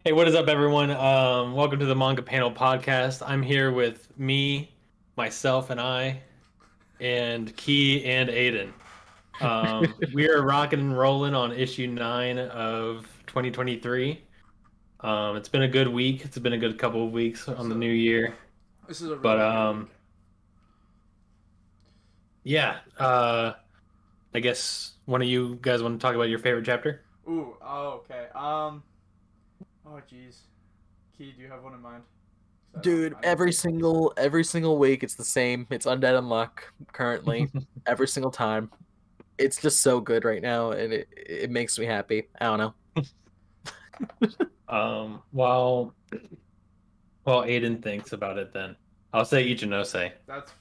Hey, what is up, everyone? Welcome to the Manga Panel Podcast. I'm here with me, myself, and Key and Aiden. We are rocking and rolling on issue 9 of 2023. It's been a good week. It's been a good couple of weeks on the So new year. this is a But really good week. yeah, I guess one of you guys want to talk about your favorite chapter? Ooh, oh, okay. Oh, jeez. Key, do you have one in mind? 'Cause Dude, I don't every think. single every single week it's the same. It's Undead Unluck currently. Every single time. It's just so good right now and it makes me happy. I don't know. Um, while while Aiden thinks about it, then I'll say Ichinose.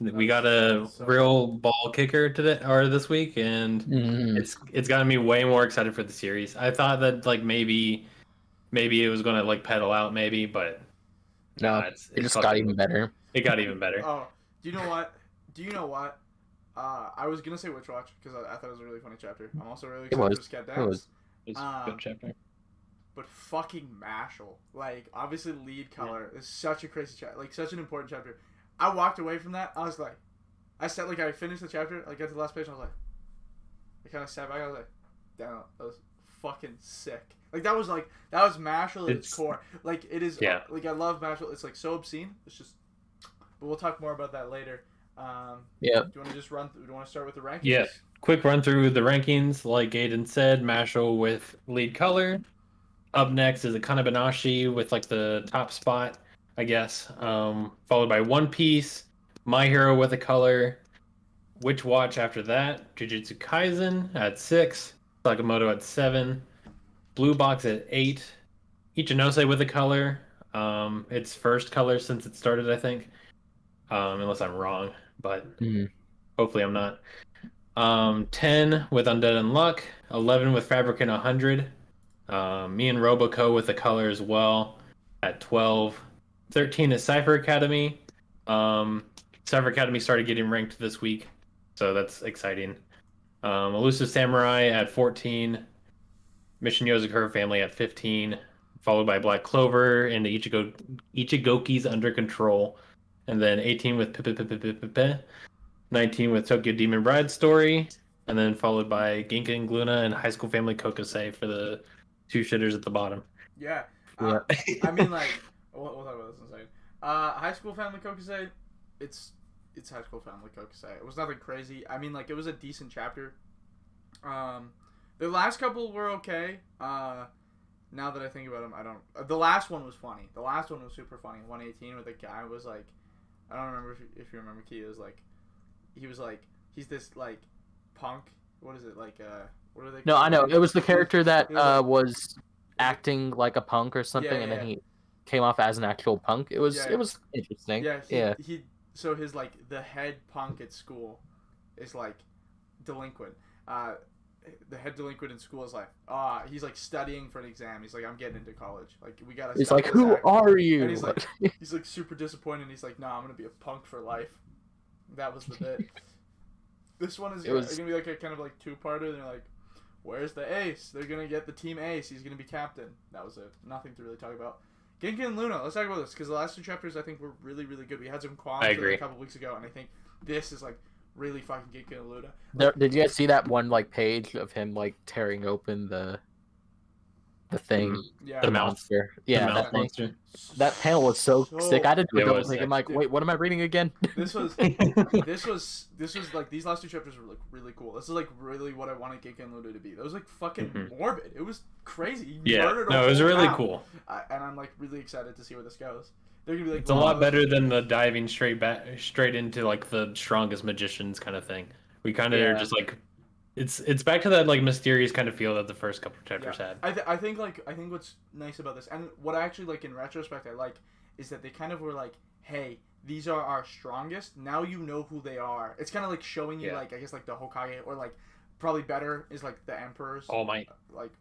We got a That's so funny. real ball kicker today or this week, and Mm, it's gotten me way more excited for the series. I thought that like maybe it was gonna like pedal out maybe, but no, nah, it it's just got even fucking better. it got even better. Oh, do you know what? Do you know what? I was gonna say Witch Watch because I thought it was a really funny chapter. I'm also really It excited was. for Scat It was. Dance. It's a good Um, chapter. but fucking Mashle, like obviously lead color is such a crazy chapter, like such an important chapter. I walked away from that. I was like, I said like I finished the chapter, I got to the last page, and I was like, I kind of sat back. I was like, damn, that was fucking sick. Like that was Mashle at its It's core. Like it is. yeah. Like I love Mashle. It's like so obscene. It's just. But we'll talk more about that later. Yeah. Do you want to just run? Do you want to start with the Yeah. rankings? Quick run through the rankings. Like Aiden said, Mashle with lead color. Up next is Akane Banashi with like the top spot, I guess. Followed by One Piece, My Hero with a color, Witch Watch after that, Jujutsu Kaisen at 6, Sakamoto at 7, Blue Box at 8, Ichinose with a color. Its first color since it started, I think. Unless I'm wrong, but Mm. hopefully I'm not. 10 with Undead and Luck, 11 with Fabricant 100. Me and Roboco with the color as well at 12. 13 is Cypher Academy. Um, Cypher Academy started getting ranked this week, so that's exciting. Elusive Samurai at 14. Mission Yozakura Family at 15. Followed by Black Clover and the Ichigoki's Under Control. And then 18 with PPPPPP. 19 with Tokyo Demon Bride Story, and then followed by Ginka and Gluna and High School Family Kokosei for the two shitters at the bottom. Yeah. Uh, Yeah. I mean, like, we'll talk about this in a second. High School Family Kokosei, it's High School Family Kokosei. It was nothing crazy. I mean, like, it was a decent chapter. The last couple were okay. Now that I think about them, I don't. The last one was funny. The last one was super funny. 118 where the guy was like, I don't remember if you remember. Key was like, he's this like punk. What is it like? What are they? No, I know. It was the character that It was like, was acting like a punk or something, and then he came off as an actual punk. It was interesting. Yeah, Yeah. he so his like the head punk at school is like delinquent. The head delinquent in school is like, he's like studying for an exam. He's like, I'm getting into college. Like we gotta. He's stop like, this "Who act." are you?" And he's like super disappointed. He's like, nah, I'm gonna be a punk for life. That was the bit. This one is gonna be like a kind of like two-parter. They're like, where's the ace? They're gonna get the team ace. He's gonna be captain. That was it. Nothing to really talk about. Ginka and Luna. Let's talk about this because the last two chapters I think were really really good. We had some qualms I agree. a couple weeks ago, and I think this is like really fucking Ginka and Luna. Did you guys see that one like page of him like tearing open the thing, Yeah, The mouth. monster? The Yeah, mouth that thing. monster. That panel was so sick. I had to do a It double was take. sick. I'm like, Dude. wait, what am I reading again? This was like these last two chapters were like really cool. This is like really what I wanted Ginka and Luna to be. That was like fucking morbid. It was crazy. He Yeah, murdered a no, it was whole really town. cool. And I'm like really excited to see where this goes. They're gonna be like, It's a lot better than the diving straight into like the strongest magicians kind of thing. We kind of are just like, it's back to that like mysterious kind of feel that the first couple of chapters had. I think what's nice about this, and what I actually like in retrospect, I like is that they kind of were like, hey, these are our strongest. Now you know who they are. It's kind of like showing you like I guess like the Hokage or like probably better is like the emperors. All Might. Like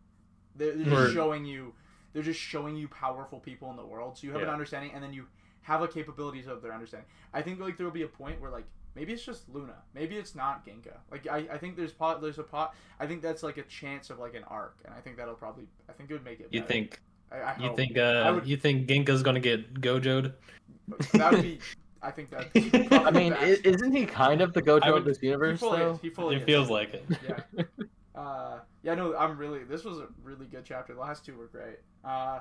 they're just showing you. They're just showing you powerful people in the world, so you have an understanding, and then you have a capabilities of their understanding. I think like there will be a point where like maybe it's just Luna, maybe it's not Ginka. Like I think there's a pot. I think that's like a chance of like an arc, and I think that'll probably it would make it. You better. think I You hope. think I would. you think Ginka's gonna get Gojo'd? That would be. I think that'd be probably I mean, the best. isn't he kind of the Gojo of this He universe fully though? is. He fully It is. feels like it. Yeah. Yeah, no, I'm really. This was a really good chapter. The last two were great. I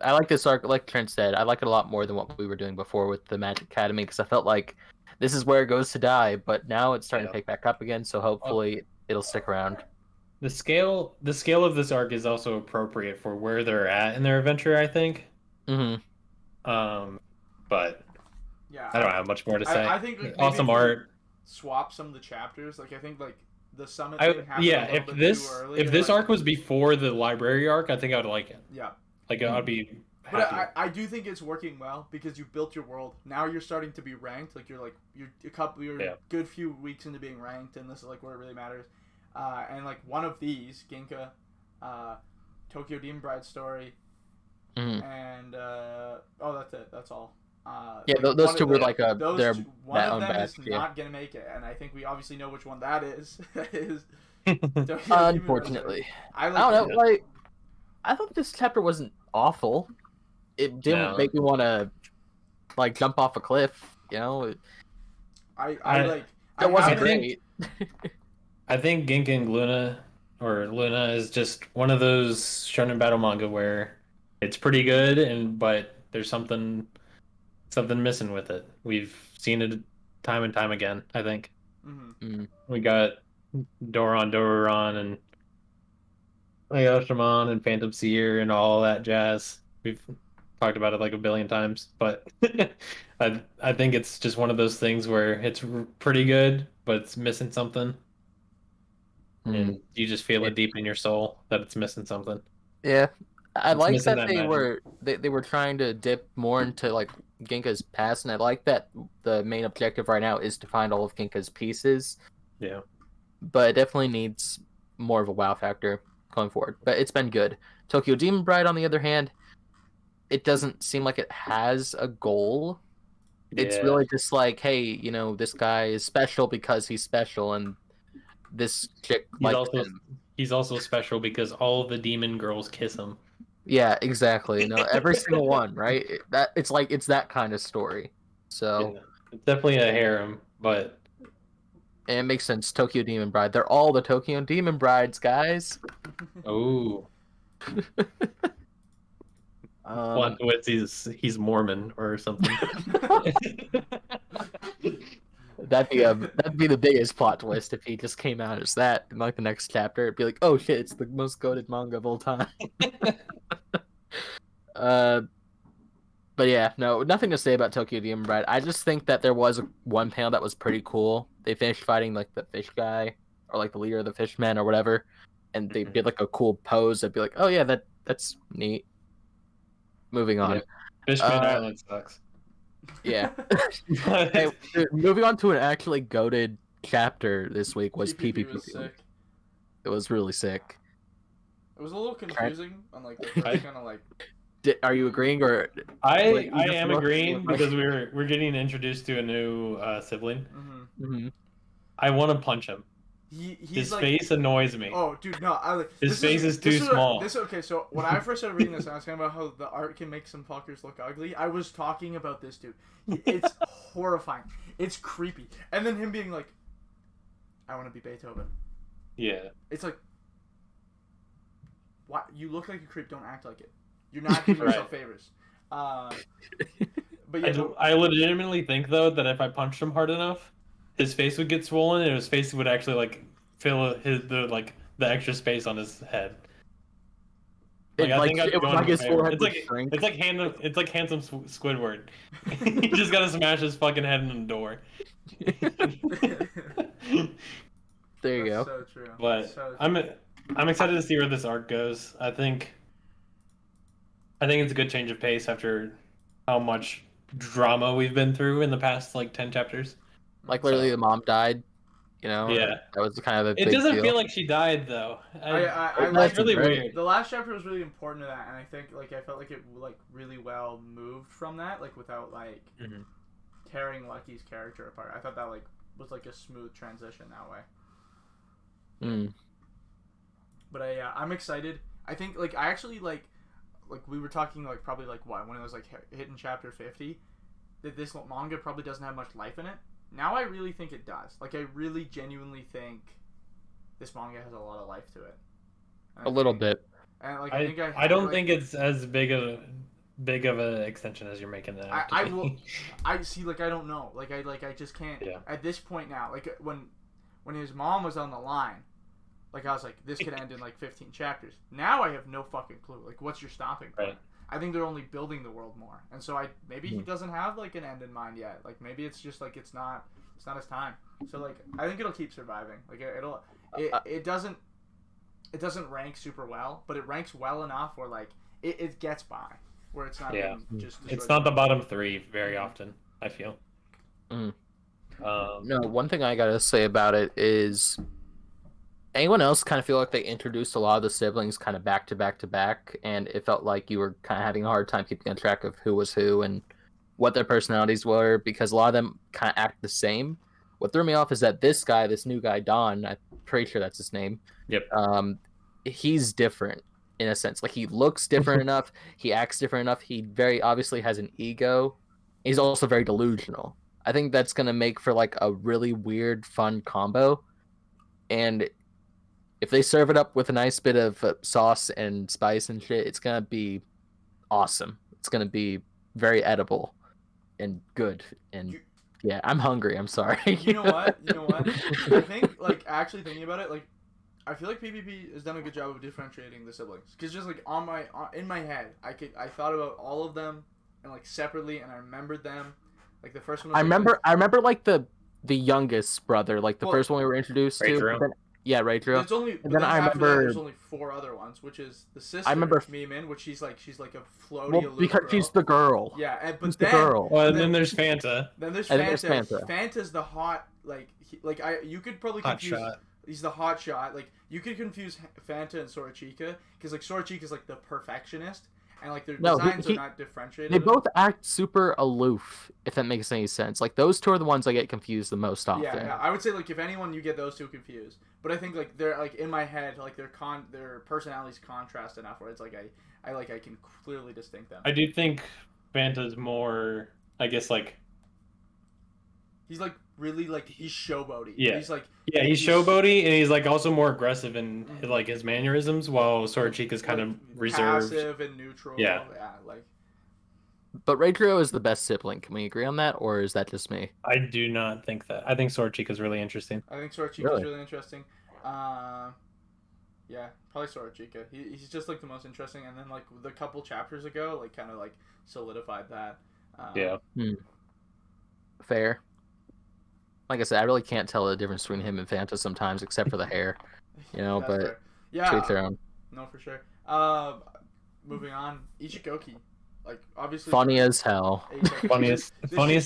like this arc, like Trent said. I like it a lot more than what we were doing before with the Magic Academy because I felt like this is where it goes to die, but now it's starting to pick back up again. So hopefully it'll stick around. The scale of this arc is also appropriate for where they're at in their adventure, I think. But yeah, I don't have much more to say. I think like, awesome maybe if art. swap some of the chapters. Like I think like the summit thing happened a little bit too early. If this like, arc was before the library arc, I think I would like it. Yeah. Like I'd be. But I do think it's working well because you built your world. Now you're starting to be ranked. Like you're a good few weeks into being ranked, and this is like where it really matters. And like one of these, Ginka, Tokyo Demon Bride story, and that's it. That's all. Yeah, like those two were like one of them is not gonna make it, and I think we obviously know which one that is. Unfortunately, I don't know. Like, I thought this chapter wasn't awful. It didn't make me want to like jump off a cliff. You know, it wasn't great. I think Ginka and Gluna or Luna is just one of those shonen battle manga where it's pretty good, but there's something missing with it. We've seen it time and time again. I think we got Doron, and Ayashimon and Phantom Seer and all that jazz. We've talked about it like a billion times, but I think it's just one of those things where it's pretty good, but it's missing something. And you just feel it deep in your soul that it's missing something. Yeah, I like that they were trying to dip more into like Ginka's past, and I like that the main objective right now is to find all of Ginka's pieces. Yeah, but it definitely needs more of a wow factor going forward. But it's been good. Tokyo Demon Bride, on the other hand, it doesn't seem like it has a goal. Yeah. It's really just like, hey, you know, this guy is special because he's special, and this chick likes him. He's also special because all the demon girls kiss him. Yeah, exactly. No, every single one, right? It's that kind of story. So it's definitely a harem, but and it makes sense. Tokyo Demon Bride. They're all the Tokyo Demon Brides, guys. Oh. Plot twist, he's Mormon or something. That'd be the biggest plot twist if he just came out as that in like the next chapter. It'd be like, oh shit, it's the most goated manga of all time. But yeah, no, nothing to say about Tokyo Demon Bride. I just think that there was one panel that was pretty cool. They finished fighting like the fish guy or like the leader of the fishmen or whatever, and they did like a cool pose. I'd be like, oh yeah, that's neat. Moving on. Yeah. Fishman Island sucks. Yeah. Hey, moving on to an actually goated chapter this week was PPPPP. It was really sick. It was a little confusing on like the first kind of like. Are you agreeing or? I am agreeing because we're getting introduced to a new sibling. Mm-hmm. I want to punch him. His face annoys me. Oh, dude, no! His face is too small. Okay, so when I first started reading this, I was talking about how the art can make some fuckers look ugly. I was talking about this dude. It's horrifying. It's creepy. And then him being like, "I want to be Beethoven." Yeah. It's like, why? You look like a creep. Don't act like it. You're not doing yourself favors. But yeah, I legitimately think though that if I punched him hard enough, his face would get swollen, and his face would actually like fill the extra space on his head. I think I'd go in his forehead. It's like handsome Squidward. You just gotta smash his fucking head in the door. There you go. So true. But I'm excited to see where this arc goes. I think it's a good change of pace after how much drama we've been through in the past like 10 chapters. Like literally, the mom died. You know, yeah, that was kind of a big It doesn't deal. feel like she died though. It's really weird. The last chapter was really important to that, and I think like I felt like it like really well moved from that, like without like tearing Lucky's character apart. I thought that like was like a smooth transition that way. But I'm excited. I think like I actually like like we were talking like probably like what when it was like hitting chapter 50, that this manga probably doesn't have much life in it. Now I really think it does. Like I really genuinely think this manga has a lot of life to it. And A little bit. And like I don't think it's as big of an extension as you're making it out to be. I see. Like I don't know. Like I just can't. Yeah. At this point now, like when his mom was on the line, like I was like, this could end in like 15 chapters. Now I have no fucking clue. Like, what's your stopping point? Right. I think they're only building the world more, and so maybe he doesn't have like an end in mind yet. Like maybe it's just like it's not his time. So like I think it'll keep surviving. Like it doesn't rank super well, but it ranks well enough where like it gets by, where it's not just. It's not the bottom 3 very often, I feel. No, one thing I gotta say about it is, anyone else kind of feel like they introduced a lot of the siblings kind of back to back to back, and it felt like you were kind of having a hard time keeping on track of who was who and what their personalities were, because a lot of them kind of act the same. What threw me off is that this new guy, Don, I'm pretty sure that's his name. Yep. He's different in a sense. Like he looks different enough, he acts different enough. He very obviously has an ego. He's also very delusional. I think that's gonna make for like a really weird, fun combo. And if they serve it up with a nice bit of sauce and spice and shit, it's gonna be awesome. It's gonna be very edible and good. And yeah, I'm hungry. I'm sorry. You know what? I think like actually thinking about it, like I feel like PPP has done a good job of differentiating the siblings. Because just like in my head, I thought about all of them and like separately, and I remembered them. Like the first one. I remember like the youngest brother, like the first one we were introduced to. Yeah, right, Drew. There's only. And then I remember there's only 4 other ones, which is the sister. I remember Mimin, which she's like a floaty. Well, because she's the girl. Yeah, but she's the girl. Well, and then there's Fanta. Then there's Fanta. Fanta's the hot you could probably confuse. Hot shot. He's the hot shot. Like you could confuse Fanta and Sorachika because like Sorachika's like the perfectionist. And like their designs are not differentiated. They both act super aloof, if that makes any sense. Like those two are the ones I get confused the most often. Yeah, I would say like if anyone, you get those two confused. But I think like they're like in my head, like their personalities contrast enough where it's like I can clearly distinct them. I do think Fanta's more, I guess, like he's like really like he's showboaty. Yeah, he's showboaty, and he's like also more aggressive in like his mannerisms, while Sorachika's kind of reserved, passive and neutral. Yeah, like. But Reitro is the best sibling. Can we agree on that, or is that just me? I do not think that. I think Sorachika's really interesting. I think Sorachika's really interesting. Yeah, probably Sorachika. He's just like the most interesting, and then like the couple chapters ago, like kind of like solidified that. Yeah. Fair. Like I said, I really can't tell the difference between him and Fanta sometimes, except for the hair, but fair. Yeah, to each their own. No, for sure. Moving on, Ichigoki, like obviously funny as hell. Funniest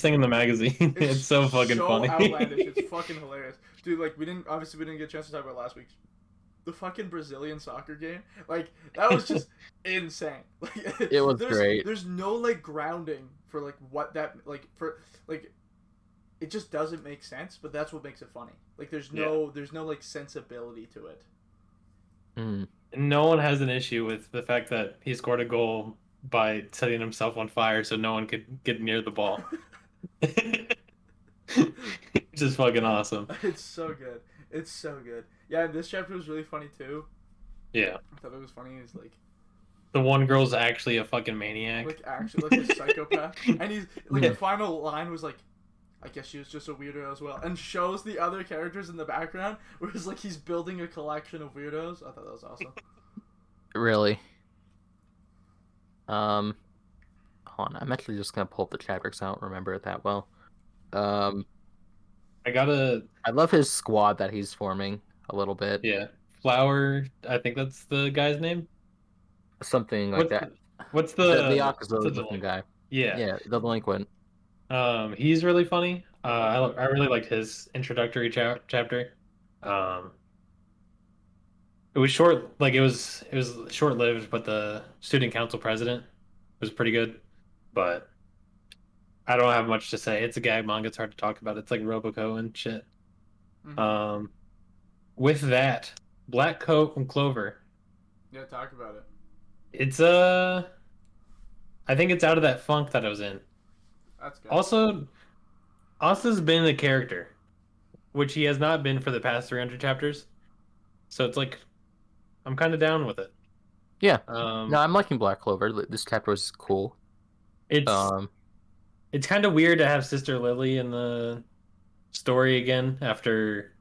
thing in the magazine. It's so fucking funny. Outlandish. It's fucking hilarious, dude. Like we didn't get a chance to talk about last week. The fucking Brazilian soccer game, like that was just insane. Like it was great. There's no like grounding for like what that like for like. It just doesn't make sense, but that's what makes it funny. Like there's no like sensibility to it. No one has an issue with the fact that he scored a goal by setting himself on fire so no one could get near the ball. Which is fucking awesome. It's so good. Yeah, this chapter was really funny too. Yeah. I thought it was funny. He's like, the one girl's actually a fucking maniac. Like actually like a psychopath. And he's like the final line was like, I guess she was just a weirdo as well, and shows the other characters in the background, where it's like he's building a collection of weirdos. I thought that was awesome. Really? Hold on. I'm actually just gonna pull up the chapter because I don't remember it that well. I love his squad that he's forming a little bit. Yeah, Flower. I think that's the guy's name. Something like that. What's the Yakuza looking guy? Yeah, the delinquent. He's really funny. I really liked his introductory chapter. It was short, like it was short lived, but the student council president was pretty good. But I don't have much to say. It's a gag manga. It's hard to talk about. It's like Roboco and shit. Mm-hmm. With that, Black Coat and Clover. Yeah, talk about it. It's I think it's out of that funk that I was in. That's good. Also, Asta's been a character, which he has not been for the past 300 chapters. So it's like I'm kind of down with it. Yeah. No, Um, I'm liking Black Clover. This chapter was cool. it's Um, it's kind of weird to have Sister Lily in the story again after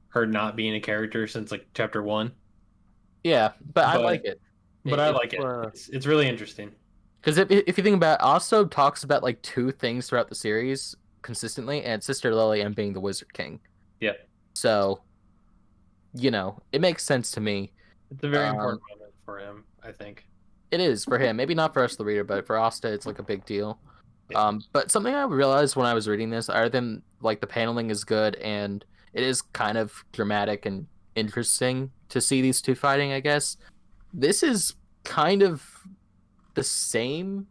her not being a character since like chapter one. yeah, but I like But it. but I like it. It's really interesting. Because if you think about it, also talks about like two things throughout the series consistently, and Sister Lily and being the Wizard King. Yeah, So, it makes sense to me. it's a very Um, important moment for him, I think. It is for him. Maybe not for us, the reader, but for Asta, it's like a big deal. Yeah. But something I realized when I was reading this, other than like the paneling is good and it is kind of dramatic and interesting to see these two fighting, I guess. This is kind of the same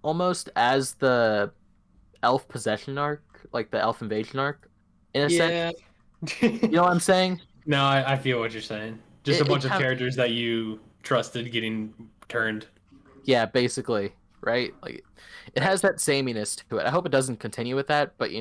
almost as the elf possession arc, like the elf invasion arc, in a sense. You know what I'm saying? No, I feel what you're saying. Just a It bunch of kind of, characters that you trusted getting turned. yeah, basically, right? Like it has that sameness to it. I hope it doesn't continue with that, but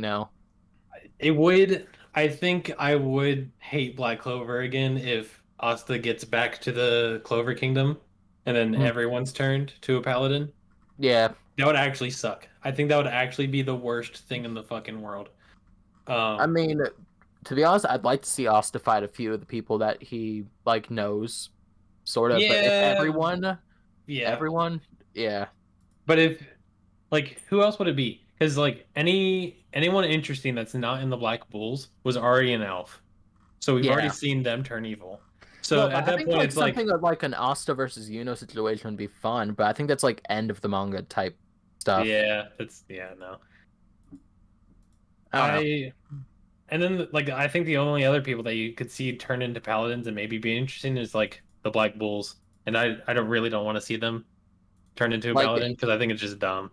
It would. I think I would hate Black Clover again if Asta gets back to the Clover Kingdom and then Hmm. everyone's turned to a paladin. yeah, That would actually suck. I think that would actually be the worst thing in the fucking world. I mean, to be honest, I'd like to see Asta fight a few of the people that he like knows, sort of. But if yeah, yeah. everyone, yeah, But if like who else would it be? Because like anyone interesting that's not in the Black Bulls was already an elf. So we've already yeah. seen them turn evil. So No, at but I that think point like it's like something like an Asta versus Yuno situation would be fun. But I think that's like end of the manga type stuff. no. I don't know. And then like I think the only other people that you could see turn into paladins and maybe be interesting is like the Black Bulls. And I don't want to see them turn into a Like paladin because I think it's just dumb.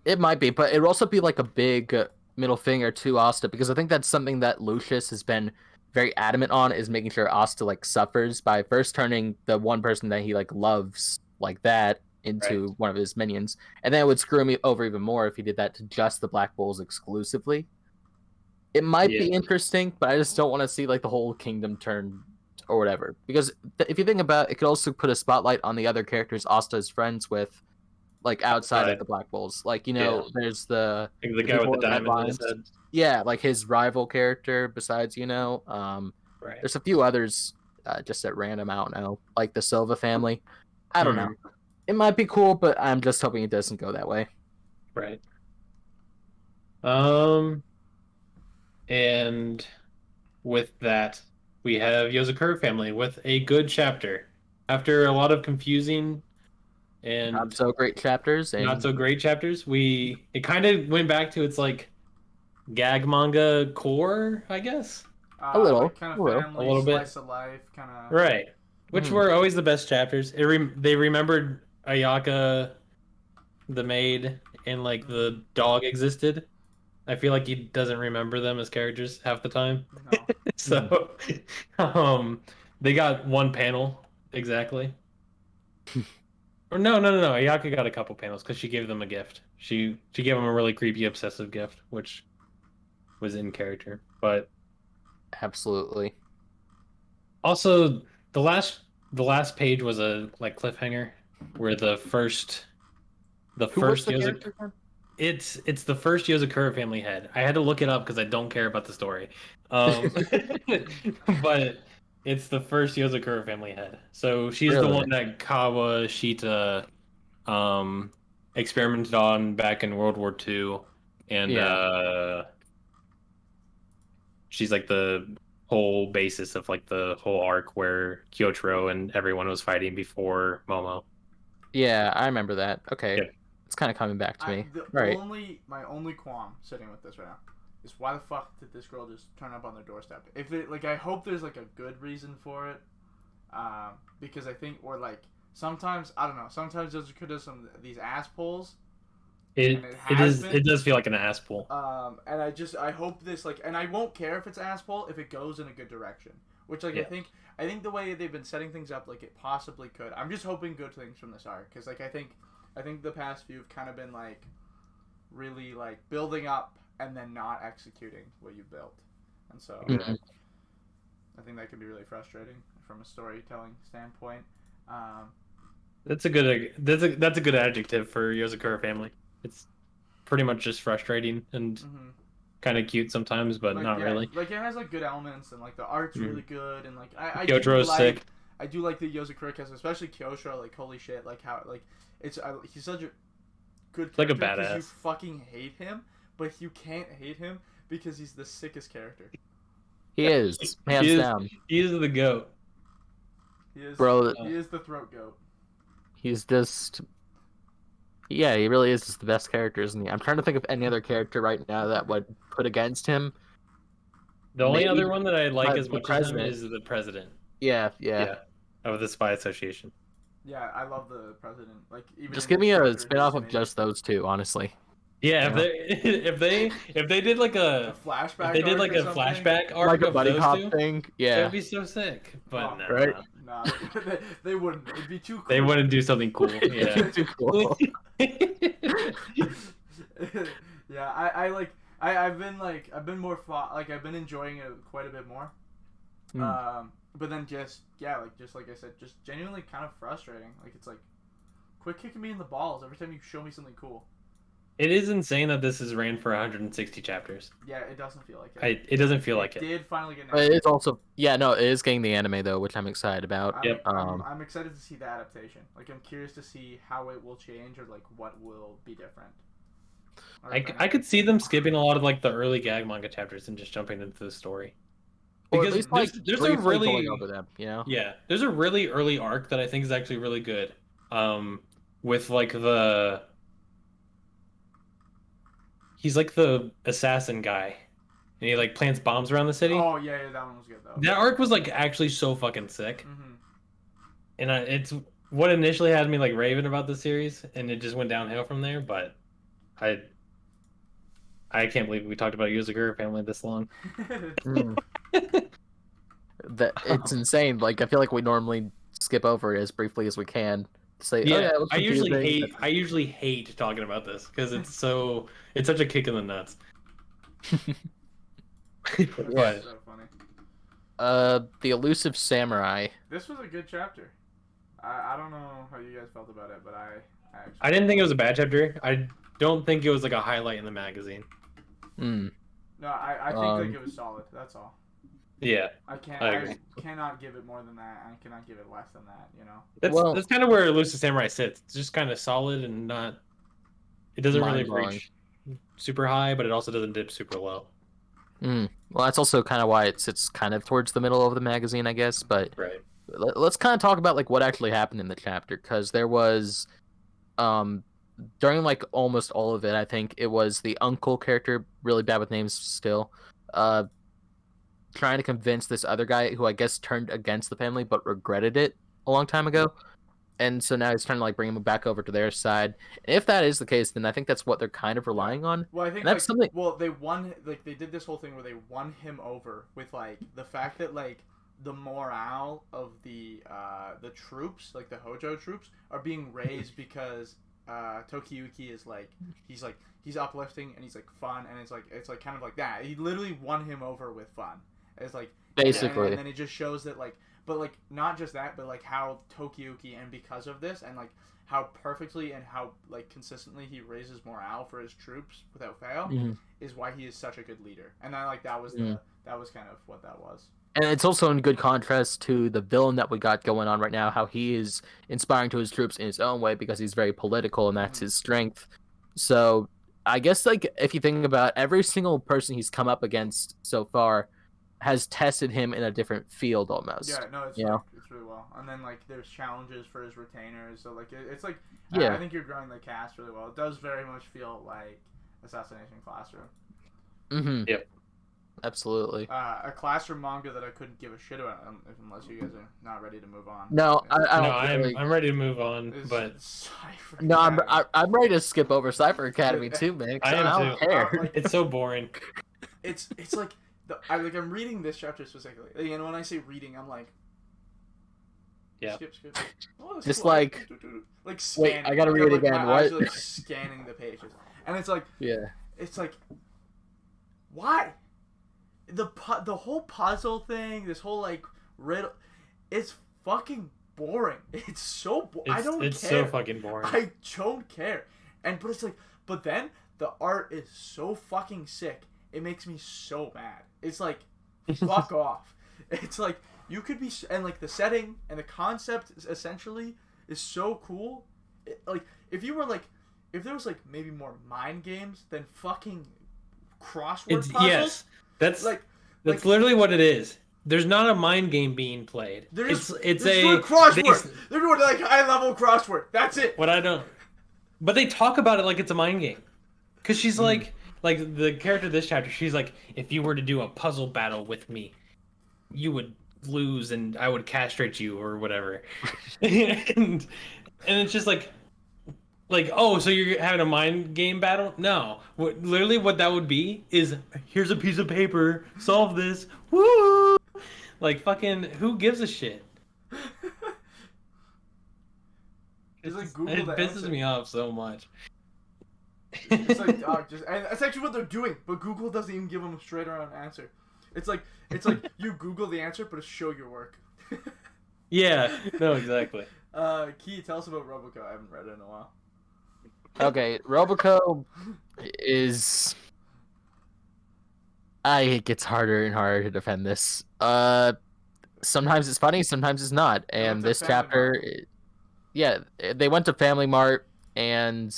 it might be, but it would also be like a big middle finger to Asta because I think that's something that Lucius has been very adamant on is making sure Asta like suffers by first turning the one person that he like loves like that into one of his minions, and then it would screw me over even more if he did that to just the Black Bulls exclusively. It might be interesting, but I just don't want to see like the whole kingdom turn or whatever. Because if you think about it, it could also put a spotlight on the other characters Asta is friends with, like outside of the Black Bulls. Like, there's the guy with the people in diamond in headlines. his head. Yeah, like his rival character besides, Right. there's a few others just at random, I don't know, like the Silva family. I don't know. It might be cool, but I'm just hoping it doesn't go that way. Right. And with that, we have Yozakura family with a good chapter. After a lot of confusing and Not so great chapters and not so great chapters, it kind of went back to its like gag manga core, I guess. A little, like kind of family, a little bit. slice of life, kind of. Right. Which were always the best chapters. They remembered Ayaka, the maid, and like the dog existed. I feel like he doesn't remember them as characters half the time. No. So, they got one panel exactly. Or no. Ayaka got a couple panels because she gave them a gift. She gave them a really creepy, obsessive gift, which was in character. But absolutely. also, the last page was a like cliffhanger where the first it's the first Yozakura family head. I had to look it up because I don't care about the story. But it's the first Yozakura family head. So she's the one that Kawashita experimented on back in World War II. And she's like the whole basis of like the whole arc where Kyotaro and everyone was fighting before Momo. Yeah, I remember that. Okay. Yeah. It's kind of coming back to me. My only qualm sitting with this right now is why the fuck did this girl just turn up on their doorstep? If it I hope there's like a good reason for it, because I think sometimes I don't know. Sometimes those could some of these ass pulls. It does feel like an ass pull. And I hope this and I won't care if it's ass pull if it goes in a good direction. Which I think the way they've been setting things up it possibly could. I'm just hoping good things from this arc because I think I think the past few have kind of been like really like building up and then not executing what you built, and so I think that can be really frustrating from a storytelling standpoint. That's a good adjective for Yozakura family. It's pretty much just frustrating and kind of cute sometimes, but like, not really. Like it has like good elements and like the art's really good and like I Kyotro's sick. I do like the Yozakura cast, especially Kyosho. Like holy shit, like how like he's such a good character like a because you badass. fucking hate him, but you can't hate him because he's the sickest character. He is hands down. He is the goat. He is, bro. He is the throat goat. He's just, yeah, he really is just the best character, isn't he? I'm trying to think of any other character right now that would put against him. The only other one that I like as the much as him president. is the president. Yeah. Of the Spy Association. Yeah, I love the president. Like even Just in give me his a character, spin-off he's of just those two, honestly. Yeah, Yeah. if they did like a flashback, if they did like a something. flashback arc Like a of buddy those cop two, thing. that Yeah. would be so sick. But Oh, no, right? Nah, they wouldn't. It'd be too cool. they wouldn't do something cool. Yeah. Too cool. Yeah, I've been more I've been enjoying it quite a bit more. But then just like I said, just genuinely kind of frustrating. Like it's like, quit kicking me in the balls every time you show me something cool. It is insane that this is ran for 160 chapters. Yeah, it doesn't feel like it. It doesn't feel like it. it. Did finally get an But anime. it is also, it is getting the anime though, which I'm excited about. I'm excited to see the adaptation. Like I'm curious to see how it will change or like what will be different. I could see them skipping a lot of like the early gag manga chapters and just jumping into the story. Or Because at least, like, there's a really going over them, you know? Yeah, there's a really early arc that I think is actually really good. With like he's like the assassin guy, and he like plants bombs around the city. Oh yeah, that one was good though. That arc was like actually so fucking sick, Mm-hmm. and it's what initially had me like raving about the series, and it just went downhill from there. But I can't believe we talked about Yozakura family this long. It's insane. Like I feel like we normally skip over it as briefly as we can. Say, Yeah, it was I confusing. usually hate talking about this because it's such a kick in the nuts. That's so funny. The Elusive Samurai. This was a good chapter. I don't know how you guys felt about it, but I actually I didn't think it was a bad chapter. I don't think it was like a highlight in the magazine. Hmm. No, I think like it was solid. That's all. Yeah, I agree. cannot give it more than that. I cannot give it less than that. You know. that's kind of where Elusive Samurai sits. It's just kind of solid and not. It doesn't really Mind-blowing. reach super high, but it also doesn't dip super low. Well, that's also kind of why it sits kind of towards the middle of the magazine, I guess. But Right. let's kind of talk about like what actually happened in the chapter, because there was, during like almost all of it, I think it was the uncle character, really bad with names still, trying to convince this other guy who I guess turned against the family but regretted it a long time ago. And so now he's trying to like bring him back over to their side. And if that is the case, then I think that's what they're kind of relying on. Well, I think And that's something. Well, they did this whole thing where they won him over with like the fact that like the morale of the troops, like the Hojo troops, are being raised because Tokiyuki is he's uplifting and he's like fun, and it's like kind of like that. He literally won him over with fun. It's like Basically. and then it just shows that like, but like not just that, but like how Tokiyuki, and because of this, and like how perfectly and how like consistently he raises morale for his troops without fail, is why he is such a good leader. And I like that was that was kind of what that was. And it's also in good contrast to the villain that we got going on right now, how he is inspiring to his troops in his own way because he's very political and that's his strength. So I guess like if you think about every single person he's come up against so far has tested him in a different field almost. Yeah, no, it's it's really well. And then like there's challenges for his retainers, so like it's like I think you're growing the cast really well. It does very much feel like Assassination Classroom. Yep. Absolutely. A classroom manga that I couldn't give a shit about unless you guys are not ready to move on. No, I don't really... I'm ready to move on, but Cypher no, I'm ready to skip over Cypher Academy too, man. I don't care. Like, it's so boring. It's like I'm reading this chapter specifically, and when I say reading, I'm like, Yeah. Skip. Oh, that's Just cool. like scanning. I gotta read it again. My What? eyes are, like, scanning the pages, and it's like, Yeah. it's like, why? The whole puzzle thing, this whole like riddle, it's fucking boring. It's so I don't It's care. so fucking boring. I don't care. But it's like, but then the art is so fucking sick. It makes me so mad. It's like, fuck off. It's like, you could be, and like the setting and the concept essentially is so cool. Like, if there was like maybe more mind games than fucking crossword puzzles. Yes, that's like literally what it is. There's not a mind game being played. They're doing a crossword. They're doing like high level crossword. That's it. What I don't. But they talk about it like it's a mind game. Because she's like the character of this chapter, she's like, if you were to do a puzzle battle with me, you would lose and I would castrate you or whatever. and it's just like, oh, so you're having a mind game battle? No. Literally what that would be is, here's a piece of paper, solve this, woo! Like, fucking, who gives a shit? Like Google it the pisses answer. me off so much. It's like, dog, and that's actually what they're doing, but Google doesn't even give them a straight around answer. It's like you Google the answer, but it's show your work. Yeah, no, exactly. Key, tell us about Roboco. I haven't read it in a while. Okay, Roboco is. It gets harder and harder to defend this. Sometimes it's funny, sometimes it's not. And this chapter, they went to Family Mart, and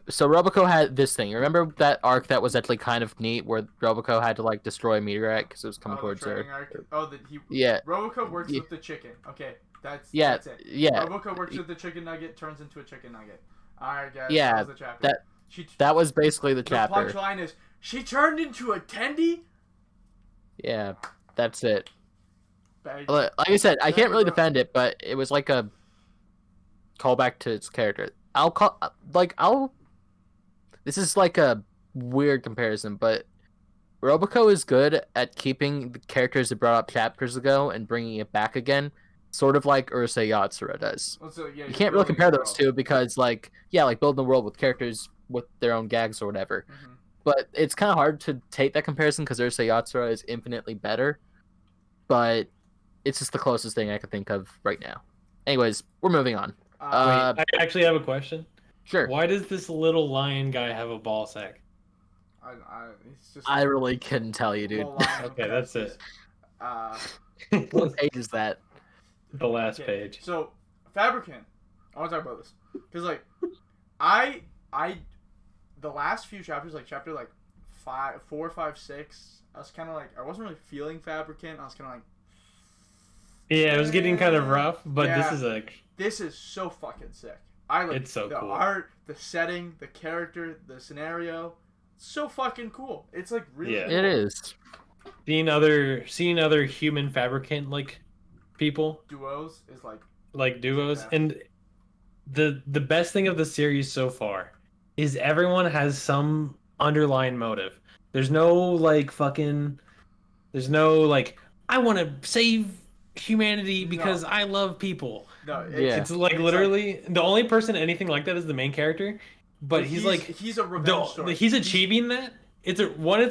so Roboco had this thing. Remember that arc that was actually kind of neat, where Roboco had to like destroy a meteorite because it was coming towards her. Roboco works with the chicken. Okay, that's it. Yeah. Roboco works with the chicken nugget, turns into a chicken nugget. All right, guys. Yeah, that was the chapter. That was basically the chapter. The punchline is she turned into a tendy. Yeah, that's it. Like I said, I can't really defend it, but it was like a callback to its character. This is like a weird comparison, but Roboco is good at keeping the characters it brought up chapters ago and bringing it back again, sort of like Urusei Yatsura does. You can't really compare those two because, building the world with characters with their own gags or whatever. Mm-hmm. But it's kind of hard to take that comparison because Urusei Yatsura is infinitely better. But it's just the closest thing I can think of right now. Anyways, we're moving on. Wait, I actually have a question. Sure. Why does this little lion guy have a ball sack? I really couldn't tell you, dude. Okay, that's it. What page is that? The last page. So, Fabricant. I want to talk about this because, the last few chapters, like chapter 4, 5, 6, I was kind of like, I wasn't really feeling Fabricant. I was kind of like, yeah, it was getting kind of rough, but this is so fucking sick. It's so the cool. art, the setting, the character, the scenario. So fucking cool. It's like really cool. It is. Seeing other human Fabricant people. Duos is like duos. And the best thing of the series so far is everyone has some underlying motive. There's no I want to save humanity because I love people. No, it's literally the only person anything like that is the main character, but he's a revenge story. He's achieving that. It's a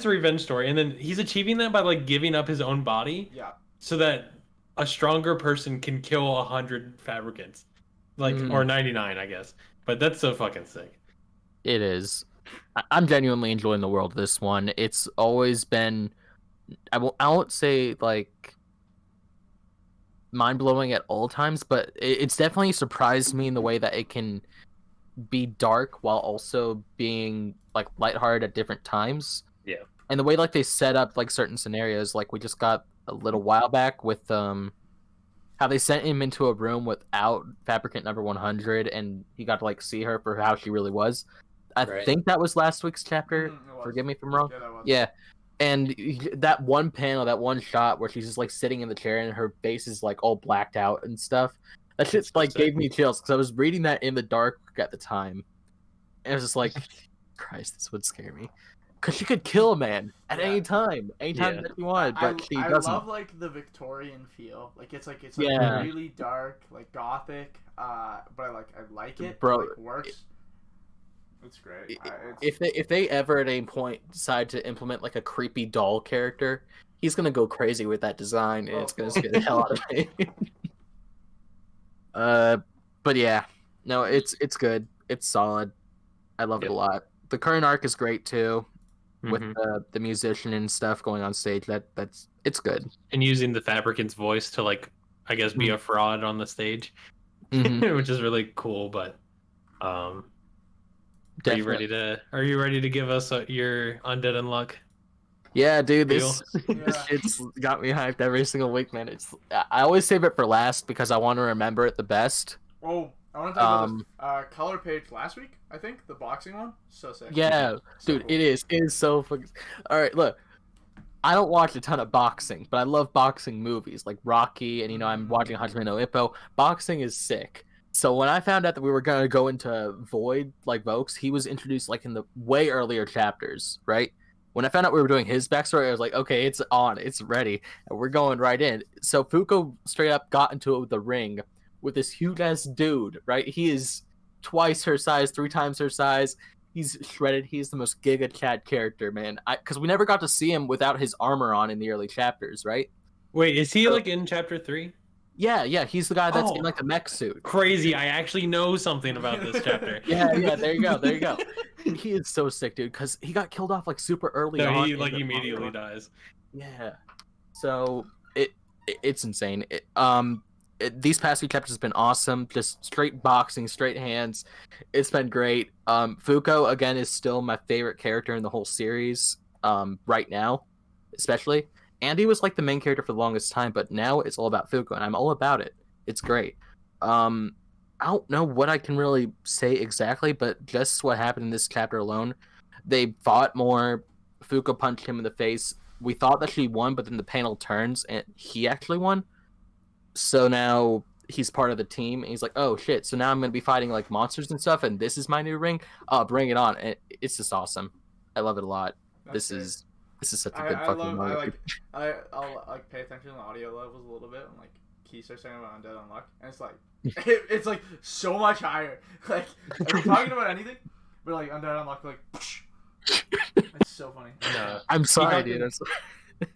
revenge story, and then he's achieving that by giving up his own body, so that a stronger person can kill 100 Fabricants, or 99, I guess. But that's so fucking sick. It is. I'm genuinely enjoying the world of this one. It's always been, I won't say mind-blowing at all times, but it's definitely surprised me in the way that it can be dark while also being lighthearted at different times. Yeah. And the way they set up certain scenarios, we just got a little while back with how they sent him into a room without Fabricant number 100 and he got to see her for how she really was. I think that was last week's chapter. Forgive me if I'm wrong. Yeah, that was. Yeah. And that one panel, that one shot where she's just sitting in the chair and her face is all blacked out and stuff. That shit gave me chills because I was reading that in the dark at the time. And I was just Christ, this would scare me. because she could kill a man at Yeah. anytime Yeah. that she wanted, but she I doesn't. love like the Victorian feel. Like it's like Yeah. really dark, like gothic. But I like it. Bro, It like works. It's great. If they ever at any point decide to implement like a creepy doll character, he's gonna go crazy with that design, and it's gonna scare the hell out of me. But yeah, no, it's good. It's solid. I love it a lot. The current arc is great too, with the musician and stuff going on stage. It's good. And using the Fabricant's voice to like, I guess, be a fraud on the stage, which is really cool. But Definitely. Are you ready to give us your Undead Unluck? Yeah, dude, this Yeah. it's got me hyped every single week, man. I always save it for last because I want to remember it the best. Oh, I want to talk about this color page last week. I think the boxing one. So sick. Yeah, So dude, cool. it is so fucking. All right, look, I don't watch a ton of boxing, but I love boxing movies like Rocky, and I'm watching Hajime no Ippo. Boxing is sick. So when I found out that we were gonna go into Void, like Vokes, he was introduced like in the way earlier chapters, right? When I found out we were doing his backstory, I was like, okay, it's on, it's ready, and we're going right in. So Fuko straight up got into the ring with this huge ass dude, right? He is twice her size, 3 times her size. He's shredded. He's the most Giga Chad character, man. Because we never got to see him without his armor on in the early chapters, right? Wait, is he like in chapter 3? Yeah, he's the guy that's in like the mech suit. Crazy! I actually know something about this chapter. Yeah, there you go. He is so sick, dude, because he got killed off like super early on. No, he like immediately dies. Yeah. So it's insane. These past few chapters have been awesome. Just straight boxing, straight hands. It's been great. Fuko again is still my favorite character in the whole series. Right now, especially. Andy was like the main character for the longest time, but now it's all about Fuko, and I'm all about it. It's great. I don't know what I can really say exactly, but just what happened in this chapter alone. They fought more. Fuko punched him in the face. We thought that she won, but then the panel turns, and he actually won. So now he's part of the team, and he's like, oh shit, so now I'm going to be fighting like monsters and stuff, and this is my new ring? Bring it on. And it's just awesome. I love it a lot. This is such a good fucking movie. I'll like pay attention to the audio levels a little bit, and like Key starts saying about Undead Unluck, and it's like it's like so much higher. Like are you talking about anything? But like Undead Unluck, like it's so funny. No. I'm sorry, dude.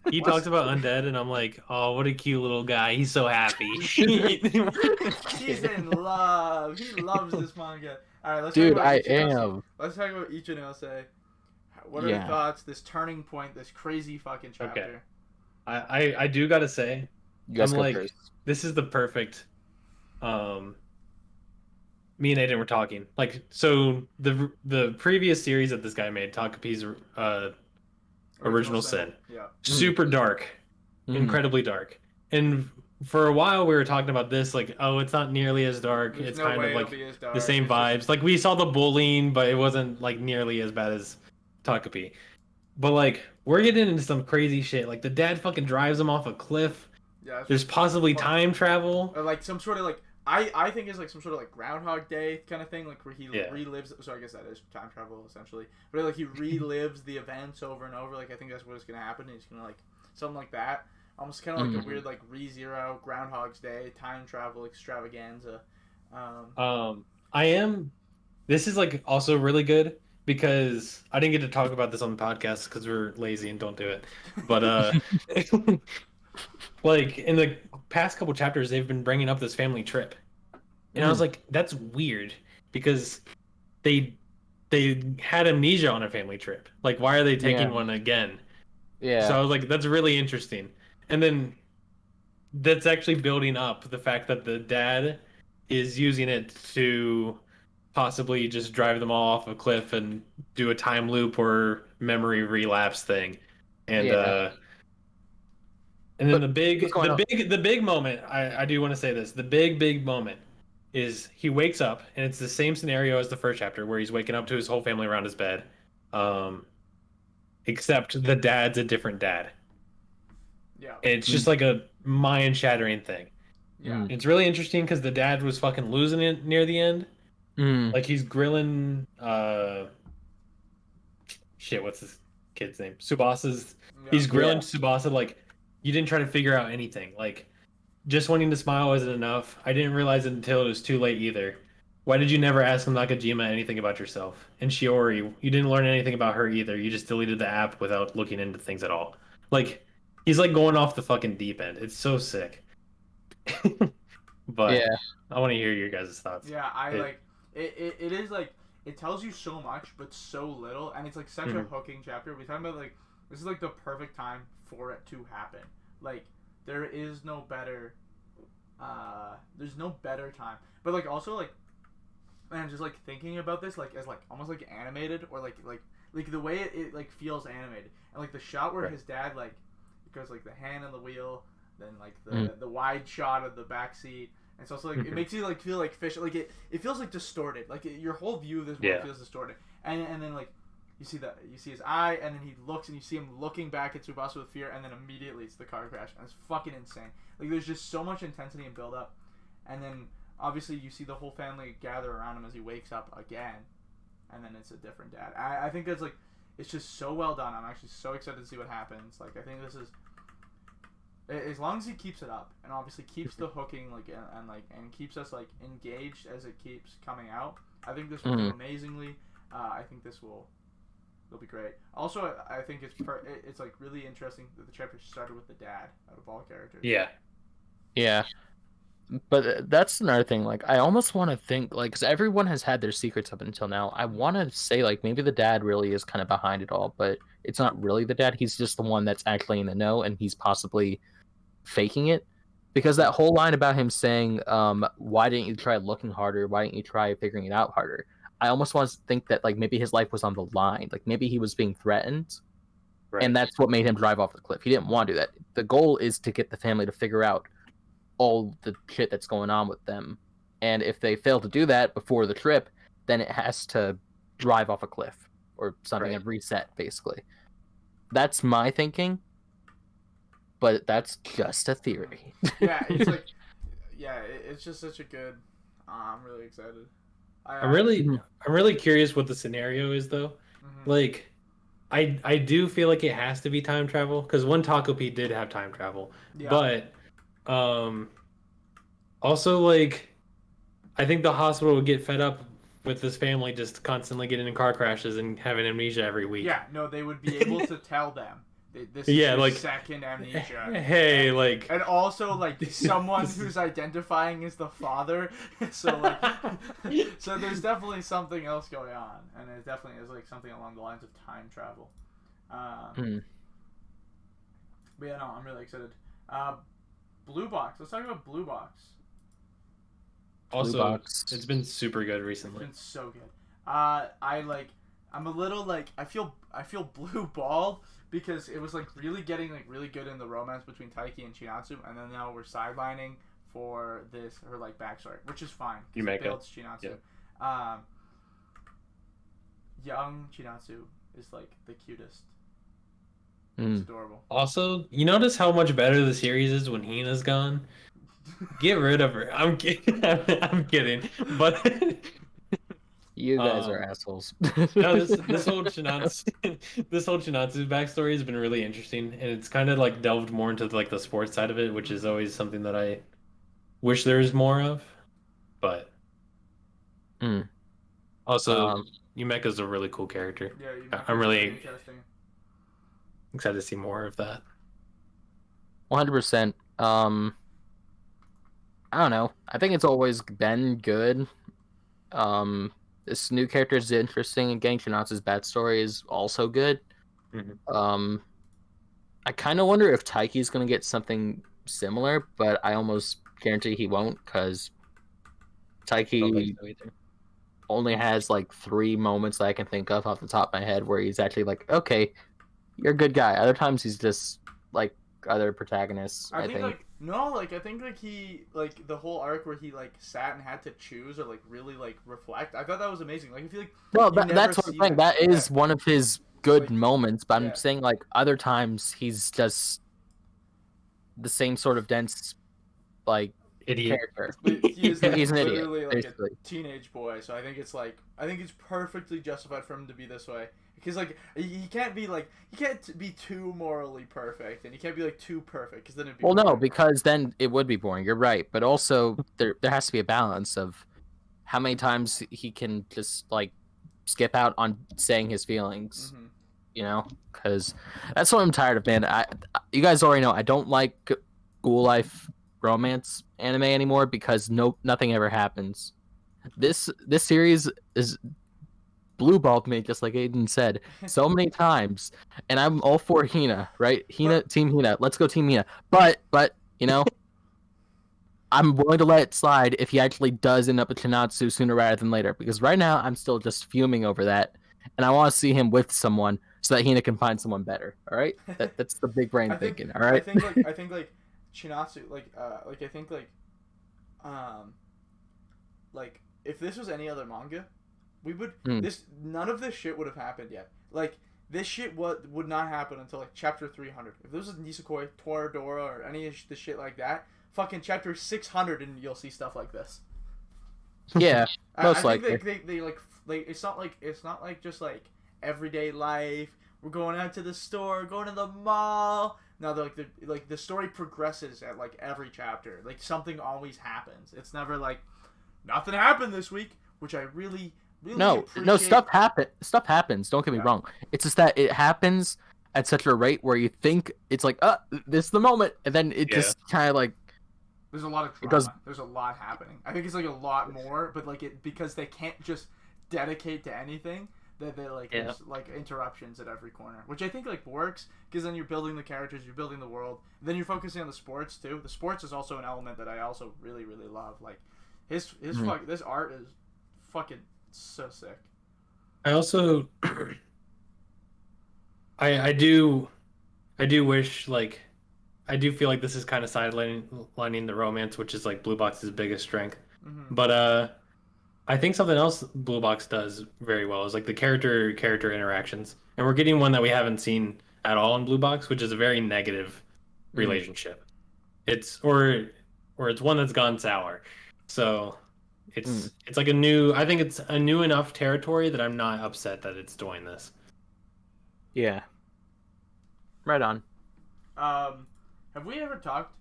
He talks about Undead, and I'm like, oh, what a cute little guy. He's so happy. He's in love. He loves this manga. All right, let's Dude, talk about I Ichinose. am. Let's talk about Ichinose. What are your thoughts? This turning point, this crazy fucking chapter. Okay. I do gotta say, I'm like, this is the perfect. Me and Aiden were talking. Like, so the previous series that this guy made, Takapi's Original Sin. Yeah. Super dark. Incredibly dark. And for a while we were talking about this, like, oh, it's not nearly as dark. There's it's no kind way of like it'll be as dark. the same It's vibes. just... Like we saw the bullying, but it wasn't like nearly as bad as Takapi. But like we're getting into some crazy shit. Like the dad fucking drives him off a cliff. Yeah. There's possibly time travel. Or like some sort of like I think it's like some sort of like Groundhog Day kind of thing, like where he relives. So I guess that is time travel essentially. But like he relives the events over and over. Like I think that's what's gonna happen. He's gonna like something like that. Almost kind of like a weird like ReZero, Groundhog's Day, time travel extravaganza. This is like also really good because I didn't get to talk about this on the podcast because we're lazy and don't do it. But like in the past couple chapters, they've been bringing up this family trip, and I was like, that's weird because they had amnesia on a family trip. Like, why are they taking one again? Yeah. So I was like, that's really interesting. And then that's actually building up the fact that the dad is using it to possibly just drive them all off a cliff and do a time loop or memory relapse thing. And and then the big moment, I do want to say this. The big moment is he wakes up and it's the same scenario as the first chapter where he's waking up to his whole family around his bed. Except the dad's a different dad. Yeah. And it's just like a mind-shattering thing. Yeah. It's really interesting because the dad was fucking losing it near the end. Like he's grilling. Shit, what's his? kid's name? Tsubasa's. Yeah. He's grilling Tsubasa like, you didn't try to figure out anything. Like, just wanting to smile isn't enough. I didn't realize it until it was too late either. Why did you never ask Nakajima anything about yourself? And Shiori, you didn't learn anything about her either. You just deleted the app without looking into things at all. Like, he's like going off the fucking deep end. It's so sick. But Yeah. I want to hear your guys' thoughts. Yeah, it is like it tells you so much but so little, and it's like such a hooking chapter. We talking about like this is like the perfect time for it to happen. Like there is no better there's no better time. But like also like man, just like thinking about this like as like almost like animated or like the way it like feels animated. And like the shot where his dad like it goes like the hand on the wheel, then like the wide shot of the back seat. And so it's like it makes you like feel like fish, like it feels like distorted, like your whole view of this world feels distorted. And then like you see his eye, and then he looks, and you see him looking back at Tsubasa with fear, and then immediately it's the car crash, and it's fucking insane. Like there's just so much intensity and build up, and then obviously you see the whole family gather around him as he wakes up again, and then it's a different dad. I think that's like it's just so well done. I'm actually so excited to see what happens. Like I think this is. As long as he keeps it up and obviously keeps the hooking like and keeps us like engaged as it keeps coming out, I think this will do amazingly. I think it'll be great. Also, I think it's like really interesting that the chapter started with the dad out of all characters. Yeah. But that's another thing. Like, I almost want to think like, because everyone has had their secrets up until now. I want to say like maybe the dad really is kind of behind it all, but it's not really the dad. He's just the one that's actually in the know, and he's possibly faking it, because that whole line about him saying why didn't you try looking harder, why didn't you try figuring it out harder, I almost want to think that like maybe his life was on the line, like maybe he was being threatened, and that's what made him drive off the cliff. He didn't want to do that. The goal is to get the family to figure out all the shit that's going on with them, and if they fail to do that before the trip, then it has to drive off a cliff or something and reset, basically. That's my thinking. But that's just a theory. Yeah, it's like, it's just such a good. I'm really excited. I'm really curious what the scenario is though. Like, I do feel like it has to be time travel because one Taco P did have time travel, but also like, I think the hospital would get fed up with this family just constantly getting in car crashes and having amnesia every week. Yeah, no, they would be able to tell them. This is your like second amnesia. Hey, like, and also like someone who's identifying as the father. So like, so there's definitely something else going on, and it definitely is like something along the lines of time travel. But yeah, no, I'm really excited. Blue Box. Let's talk about Blue Box. Also, it's been super good recently. It's been so good. I'm a little like I feel blue ball because it was like really getting like really good in the romance between Taiki and Chinatsu, and then now we're sidelining for her like backstory, which is fine. It builds Chinatsu. Yeah. Young Chinatsu is like the cutest. It's adorable. Also, you notice how much better the series is when Hina's gone? Get rid of her. I'm kidding. I'm kidding. But you guys are assholes. No, this whole Chinatsu's backstory has been really interesting, and it's kind of like delved more into like the sports side of it, which is always something that I wish there was more of. But also, Yumeka's a really cool character. Yeah, I'm really excited to see more of that. 100%. I don't know. I think it's always been good. This new character is interesting, and getting Chinatsu's backstory is also good. I kind of wonder if Taiki's going to get something similar, but I almost guarantee he won't, because Taiki only has like 3 moments that I can think of off the top of my head where he's actually like, okay, you're a good guy. Other times he's just like other protagonists. I think like no, like I think like he like the whole arc where he like sat and had to choose or like really like reflect. I thought that was amazing. Like I feel like that's what I'm saying. That is one of his good moments, but I'm saying like other times he's just the same sort of dense like idiot character. He's an idiot, like a teenage boy. So I think it's perfectly justified for him to be this way. because like you can't be too morally perfect, and you can't be like too perfect because then it'd be Well, no, boring. because then it would be boring. You're right, but also there has to be a balance of how many times he can just like skip out on saying his feelings. Mm-hmm. You know, because that's what I'm tired of, man. You guys already know I don't like school life romance anime anymore because nothing ever happens. This series is blue balled me, just like Aiden said, so many times, and I'm all for Hina, right? Team Hina, let's go Team Hina. But you know, I'm willing to let it slide if he actually does end up with Chinatsu sooner rather than later, because right now I'm still just fuming over that, and I want to see him with someone so that Hina can find someone better. All right, that's the big brain thinking. All right, I think like Chinatsu, I think like if this was any other manga, we would none of this shit would have happened yet. Like this shit would not happen until like chapter 300. If this was Nisekoi, Toradora, or any of the shit like that, fucking chapter 600, and you'll see stuff like this. Yeah, most I likely. think they it's not like just like everyday life. We're going out to the store, going to the mall. No, the story progresses at like every chapter. Like something always happens. It's never like nothing happened this week, which I really no appreciate. Stuff happens. Don't get me wrong. It's just that it happens at such a rate where you think it's like, this is the moment, and then it just kind of like. There's a lot of drama. There's a lot happening. I think it's like a lot more, but like because they can't just dedicate to anything. That they like there's like interruptions at every corner, which I think like works because then you're building the characters, you're building the world, then you're focusing on the sports too. The sports is also an element that I also really love. Like his this art is fucking so sick. I also I do wish like I do feel like this is kind of sidelining the romance, which is like Blue Box's biggest strength. Mm-hmm. But I think something else Blue Box does very well is like the character interactions, and we're getting one that we haven't seen at all in Blue Box, which is a very negative relationship. It's it's one that's gone sour. So it's like I think it's a new enough territory that I'm not upset that it's doing this. Yeah. Right on. Have we ever talked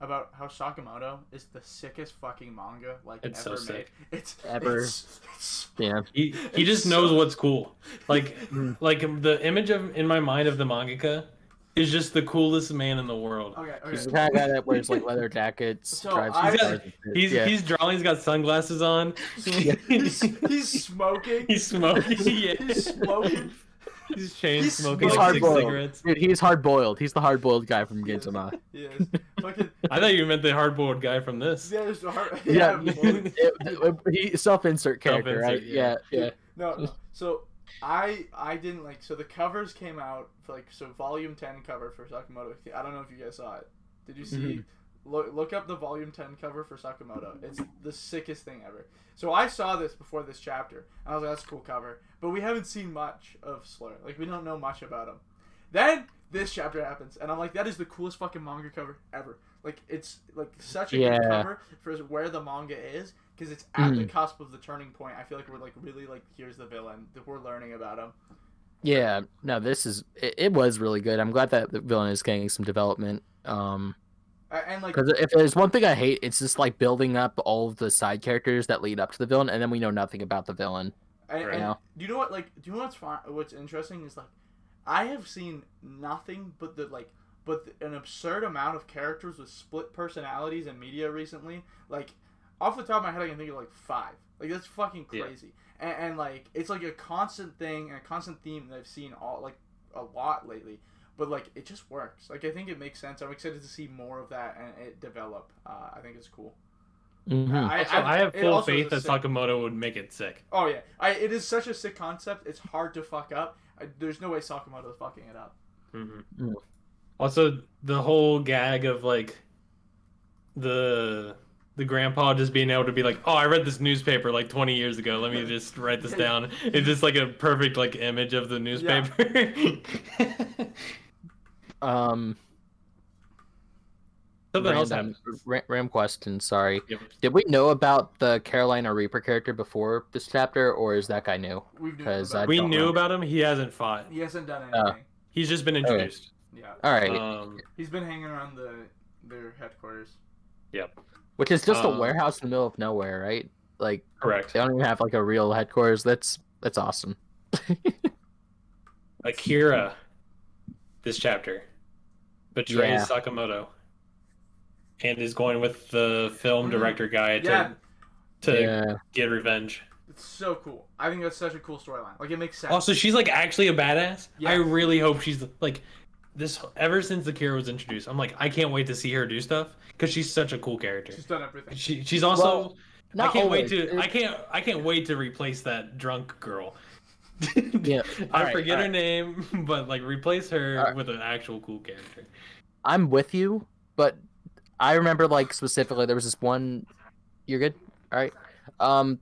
about how Sakamoto is the sickest fucking manga It's ever so sick. made? Yeah. He just knows what's cool. Like the image in my mind of the mangaka is just the coolest man in the world. Okay. He's the kind of guy that wears like leather jackets, drives cars. He's drawing. He's got sunglasses on. He's smoking. He's smoking. Yeah. He's smoking. He's chain smoking He's like hard 6 boiled. cigarettes. Dude, he's hard boiled. He's the hard boiled guy from Gintama. Yes. Fucking. I thought you meant the hard boiled guy from this. Yeah, there's the hard. Yeah, he self-insert character, right? Yeah. No. So I didn't like. So the covers came out for volume 10 cover for Sakamoto. I don't know if you guys saw it. Did you see? Mm-hmm. Look up the volume 10 cover for Sakamoto. It's the sickest thing ever. So I saw this before this chapter, and I was like, that's a cool cover. But we haven't seen much of Slur. Like, we don't know much about him. Then this chapter happens, and I'm like, that is the coolest fucking manga cover ever. Like, it's like such a good cover for where the manga is, because it's at the cusp of the turning point. I feel like we're like really like, here's the villain that we're learning about him. Yeah, no, it was really good. I'm glad that the villain is getting some development. And like, because if there's one thing I hate, it's just like building up all of the side characters that lead up to the villain, and then we know nothing about the villain. And do you know what? Like, do you know what's fun? What's interesting is like, I have seen nothing but an absurd amount of characters with split personalities in media recently. Like, off the top of my head, I can think of like 5. Like, that's fucking crazy. Yeah. And like, it's like a constant thing and a constant theme that I've seen a lot lately. But like, it just works. Like, I think it makes sense. I'm excited to see more of that and it develop. I think it's cool. Mm-hmm. I have full faith that Sakamoto would make it sick. Oh yeah, it is such a sick concept. It's hard to fuck up. There's no way Sakamoto is fucking it up. Mm-hmm. Also, the whole gag of like the grandpa just being able to be like, oh, I read this newspaper like 20 years ago. Let me just write this down. It's just like a perfect like image of the newspaper. Yeah. Something else random happens. random question. Sorry. Yep. Did we know about the Carolina Reaper character before this chapter, or is that guy new? We've Because about We don't knew know. about him. He hasn't fought. He hasn't done Oh. anything. He's just been introduced. Yeah. All right. He's been hanging around their headquarters. Yep. Which is just a warehouse in the middle of nowhere, right? Like, Correct. they don't even have like a real headquarters. That's awesome. Akira, this chapter, betrays Yeah. Sakamoto, and is going with the film director guy to get revenge. It's so cool. I think that's such a cool storyline. Like, it makes sense. Also, she's like actually a badass. Yeah. I really hope she's like this. Ever since Akira was introduced, I'm like, I can't wait to see her do stuff because she's such a cool character. She's done everything. She's also. Not I can't always. wait to. I can't wait to replace that drunk girl. Yeah. I forget her name, but like replace her with an actual cool character. I'm with you, but I remember like specifically there was this one. You're good. All right.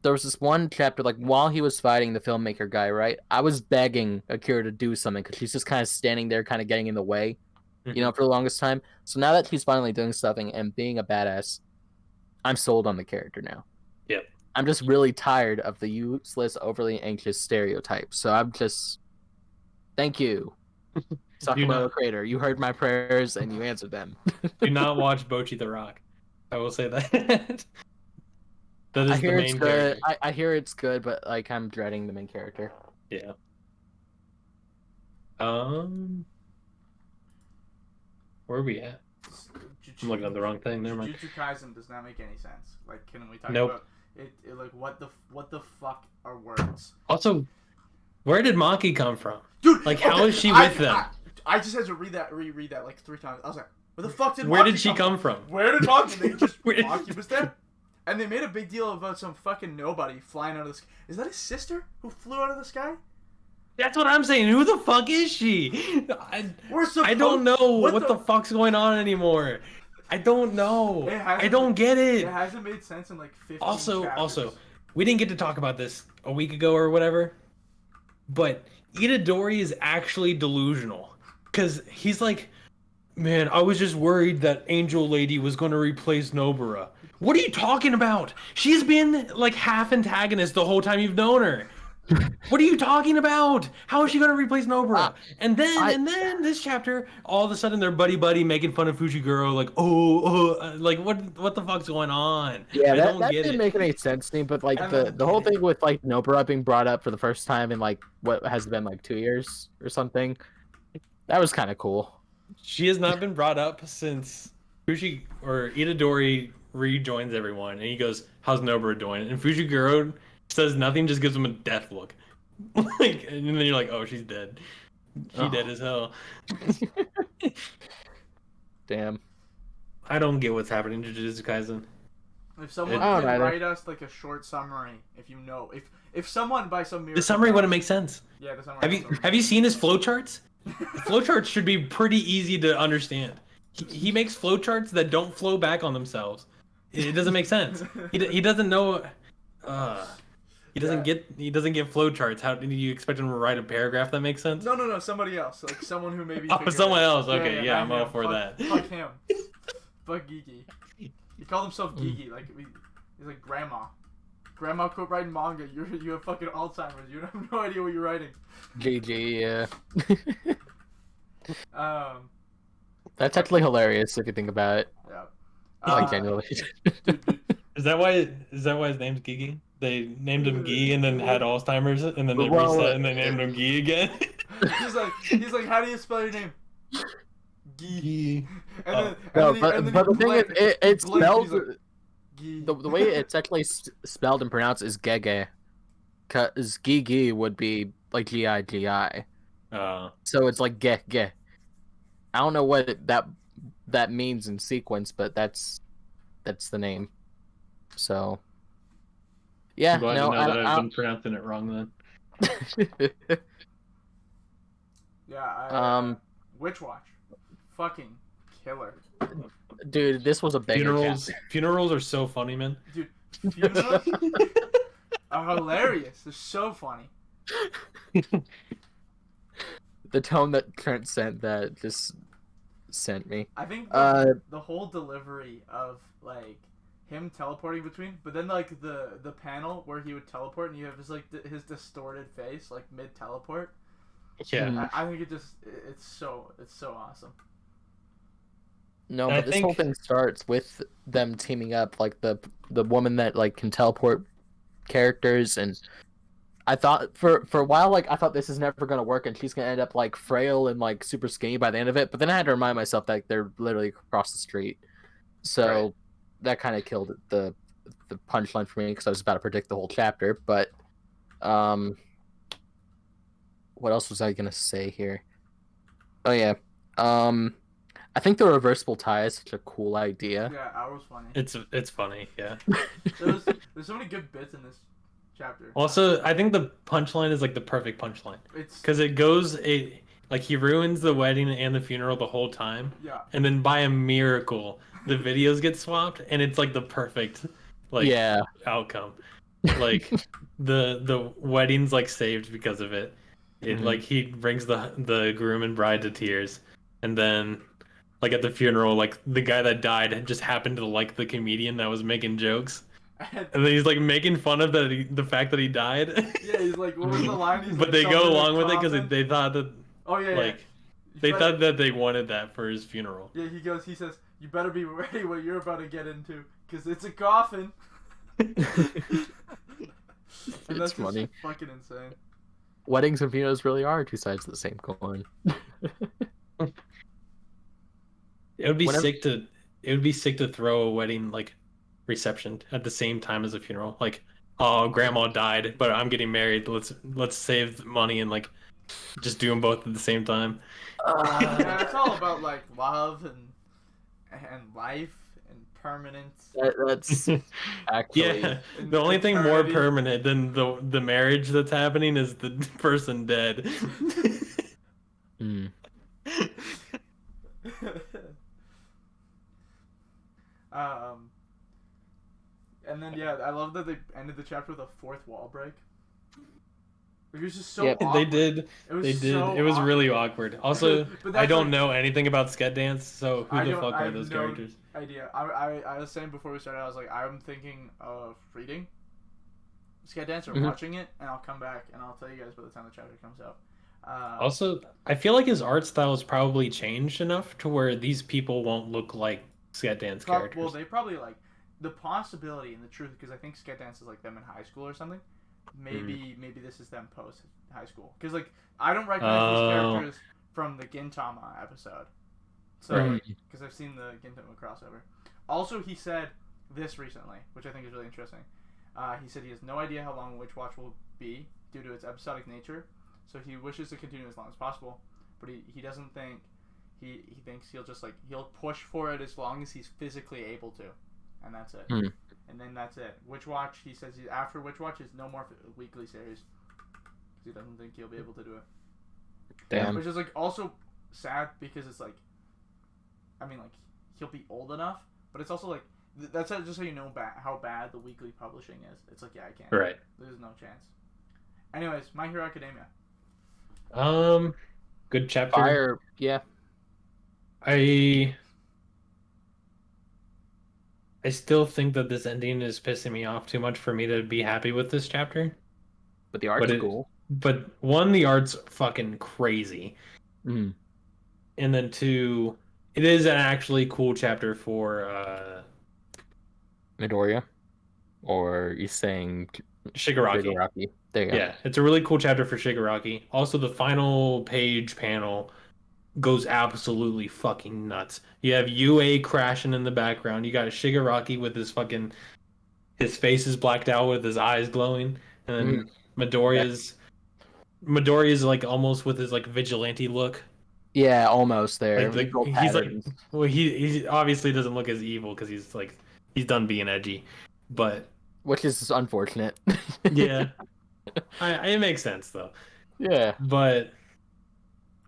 There was this one chapter like while he was fighting the filmmaker guy, right? I was begging Akira to do something because she's just kind of standing there, kind of getting in the way, for the longest time. So now that she's finally doing something and being a badass, I'm sold on the character now. Yep. I'm just really tired of the useless, overly anxious stereotype. So I'm just, thank you, Sakamoto creator. You heard my prayers and you answered them. Do not watch Bocchi the Rock. I will say that. That is I hear the main it's good. character. I hear it's good, but like I'm dreading the main character. Yeah. Where are we at? I'm looking at the wrong thing. Never mind. Jujutsu Kaisen does not make any sense. Like, can we talk Nope. about it? Like, what the fuck are words? Also, where did Maki come from? Dude, Like, how is she with them? I just had to reread that like 3 times. I was like, where the fuck did Where Maki did she come from? Where did Maki? They just Where did- Maki was there, and they made a big deal about some fucking nobody flying out of the sky. Is that his sister who flew out of the sky? That's what I'm saying. Who the fuck is she? I don't know what the fuck's going on anymore. I don't know. I don't get it. It hasn't made sense in like 15 Also, chapters. we didn't get to talk about this a week ago or whatever, but Itadori is actually delusional. Because he's like, man, I was just worried that Angel Lady was going to replace Nobara. What are you talking about? She's been like half antagonist the whole time you've known her. What are you talking about? How is she going to replace Nobara? And then this chapter, all of a sudden they're buddy making fun of Fushiguro, like, like what the fuck's going on? Yeah, I don't that get didn't it. make any sense to me. But like the whole thing with like Nobara being brought up for the first time in like what has been like 2 years or something, that was kind of cool. She has not been brought up since Itadori rejoins everyone, and he goes, "How's Nobara doing?" And Fushiguro says nothing, just gives him a death look. Like, and then you're like, "Oh, she's dead. She dead as hell." Damn. I don't get what's happening to Jujutsu Kaisen. If someone don't can either. write us like a short summary, if someone by some miracle, The summary wouldn't make sense. Yeah, the summary. Have you seen his flowcharts? Flowcharts should be pretty easy to understand. He makes flowcharts that don't flow back on themselves. It doesn't make sense. He doesn't know. He doesn't get flowcharts. How did you expect him to write a paragraph that makes sense? No, somebody else, like someone who maybe. Oh, someone else. Okay, yeah, not I'm all him. for Fuck- that. Fuck him. Fuck Geeky. He called himself Geeky. Like he's like grandma. Grandma quit writing manga. You have fucking Alzheimer's. You have no idea what you're writing. GG, yeah. Um. That's actually hilarious if you think about it. Yeah. Like genuinely. Is that why his name's Gigi? They named him Gee and then had Alzheimer's, and then they reset and they named him Gee again. he's like, how do you spell your name? Gee. And No, then but the thing is, it's blank, spelled he's like, Gee. the way it's actually spelled and pronounced is Gege, because Gigi would be like Gigi. So it's like Ge. I don't know what that means in sequence, but that's the name. So yeah, I'm glad no, to know that I've I been pronouncing it wrong then. Yeah. Witch Watch, fucking killer. dude, this was a banger. Funerals are so funny, man. Dude, funerals are hilarious. They're so funny. The tone that Trent sent, that just sent me. I think the whole delivery of like him teleporting between, but then like the panel where he would teleport and you have his like his distorted face like mid teleport. Yeah. I think it's so awesome. No, And but this whole thing starts with them teaming up, like the woman that like can teleport characters, and I thought for a while, like I thought this is never gonna work, and she's gonna end up like frail and like super skinny by the end of it. But then I had to remind myself that they're literally across the street, so that kind of killed the punchline for me because I was about to predict the whole chapter. But what else was I gonna say here? Oh yeah, I think the reversible tie is such a cool idea. Yeah, ours funny. It's funny, yeah. There's so many good bits in this chapter. Also, I think the punchline is like the perfect punchline It's because like he ruins the wedding and the funeral the whole time, yeah. and then by a miracle the videos get swapped, and it's like the perfect like outcome. Like the wedding's like saved because of it. Like he brings the groom and bride to tears, and then like at the funeral, like the guy that died just happened to like the comedian that was making jokes. And then he's like making fun of the fact that he died. Yeah, he's like, what was the line? He's but like, they go along with it because they thought that. Oh yeah. Like, they thought that they wanted that for his funeral. Yeah, he says, you better be ready what you're about to get into, because it's a coffin. And that's funny. Just fucking insane. Weddings and funerals really are two sides of the same coin. It would be sick to throw a wedding like reception at the same time as a funeral. Like, oh, grandma died, but I'm getting married. Let's save the money and like just do them both at the same time. Yeah, it's all about like love and life and permanence. That's actually The only thing more permanent than the marriage that's happening is the person dead. And then I love that they ended the chapter with a fourth wall break. It was just so awkward. They did. It was really awkward. Also, I don't know anything about Sket Dance, so who the fuck are those characters? Idea. I was saying before we started, I was like, I'm thinking of reading Sket Dance or watching it, and I'll come back and I'll tell you guys by the time the chapter comes out. Also, I feel like his art style has probably changed enough to where these people won't look like Sket Dance characters. Well, they probably like the possibility and the truth, because I think Sket Dance is like them in high school or something. Maybe this is them post high school, because like I don't recognize these characters from the Gintama episode, so because I've seen the Gintama crossover. Also, he said this recently, which I think is really interesting. He said he has no idea how long Witch Watch will be due to its episodic nature, so he wishes to continue as long as possible, but he doesn't think he thinks he'll push for it as long as he's physically able to, and that's it. And then that's it. Witch Watch, he says after Witch Watch is no more weekly series, because he doesn't think he'll be able to do it. Damn. Which is like also sad, because it's like, I mean, like he'll be old enough, but it's also like that's just so you know how bad the weekly publishing is. It's like, yeah, I can't. Right. There's no chance. Anyways, My Hero Academia. Good chapter. Fire. Yeah. I still think that this ending is pissing me off too much for me to be happy with this chapter. But the art's cool. But one, the art's fucking crazy. And then two, it is an actually cool chapter for Midoriya? Or you saying Shigaraki. There you go. Yeah, it's a really cool chapter for Shigaraki. Also, the final page panel goes absolutely fucking nuts. You have UA crashing in the background. You got Shigaraki with his face is blacked out with his eyes glowing, and then Midoriya's like almost with his like vigilante look. Yeah, almost there. He's like, well, he obviously doesn't look as evil because he's done being edgy, but which is unfortunate. Yeah, it makes sense though. Yeah, but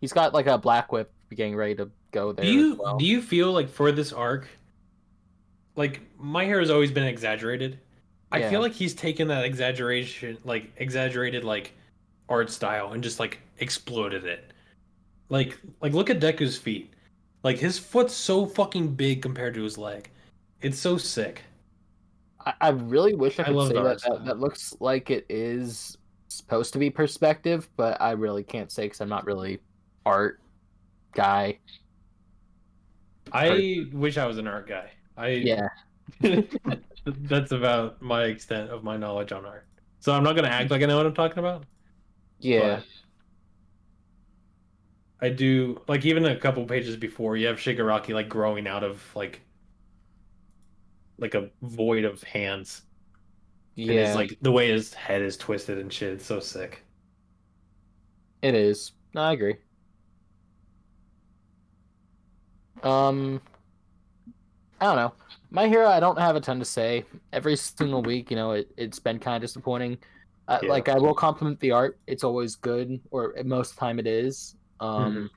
he's got like a black whip getting ready to go there. Do you feel like for this arc, like My Hero's always been exaggerated? I feel like he's taken that exaggerated like art style and just like exploded it. Like look at Deku's feet. Like his foot's so fucking big compared to his leg. It's so sick. I really wish I I could love say the art that style. that looks like it is supposed to be perspective, but I really can't say because I'm not really art guy. I wish I was an art guy. Yeah, That's about my extent of my knowledge on art. So I'm not gonna act like I know what I'm talking about, yeah, but I do like even a couple pages before you have Shigaraki like growing out of like a void of hands. And his yeah. like the way his head is twisted and shit, it's so sick. It is. No, I agree. Um, I don't know. My Hero, I don't have a ton to say. Every single week, it's been kind of disappointing. Yeah. Like I will compliment the art; it's always good, or most of the time it is. Mhm.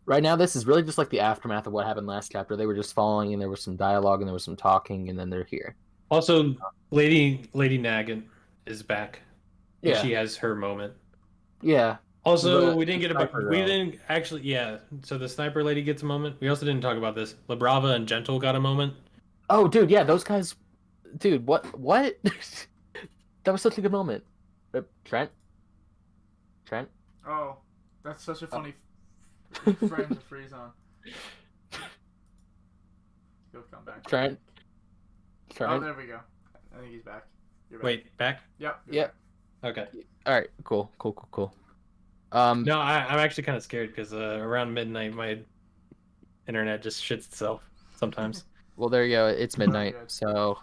Right now, this is really just like the aftermath of what happened last chapter. They were just following, and there was some dialogue, and there was some talking, and then they're here. Also, Lady Nagant is back. And Yeah, she has her moment. yeah. Also, The we didn't get sniper we girl. didn't actually yeah. So the sniper lady gets a moment. We also didn't talk about this. La Brava and Gentle got a moment. Oh, dude, yeah, those guys. Dude, what? That was such a good moment. Trent, Trent. Oh, that's such a funny frame to freeze on. He'll come back. Trent. Oh, Trent. there we go. I think he's back. You're back. Wait, back? Yep. you're Yep. Okay. All right. Cool. No, I'm actually kind of scared because around midnight my internet just shits itself sometimes. Well, there you go. It's midnight. good. So,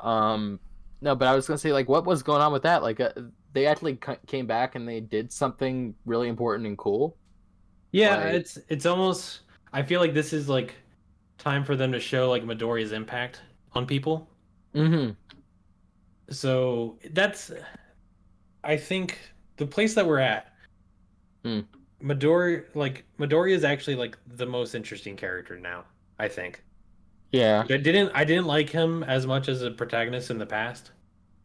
no, but I was gonna say, like, what was going on with that? Like, they actually came back and they did something really important and cool. Yeah, Like- it's almost. I feel like this is like time for them to show like Midoriya's impact on people. Mm-hmm. So that's, I think, the place that we're at. Hmm. Midoriya is actually like the most interesting character now, I think. Yeah. I didn't like him as much as a protagonist in the past,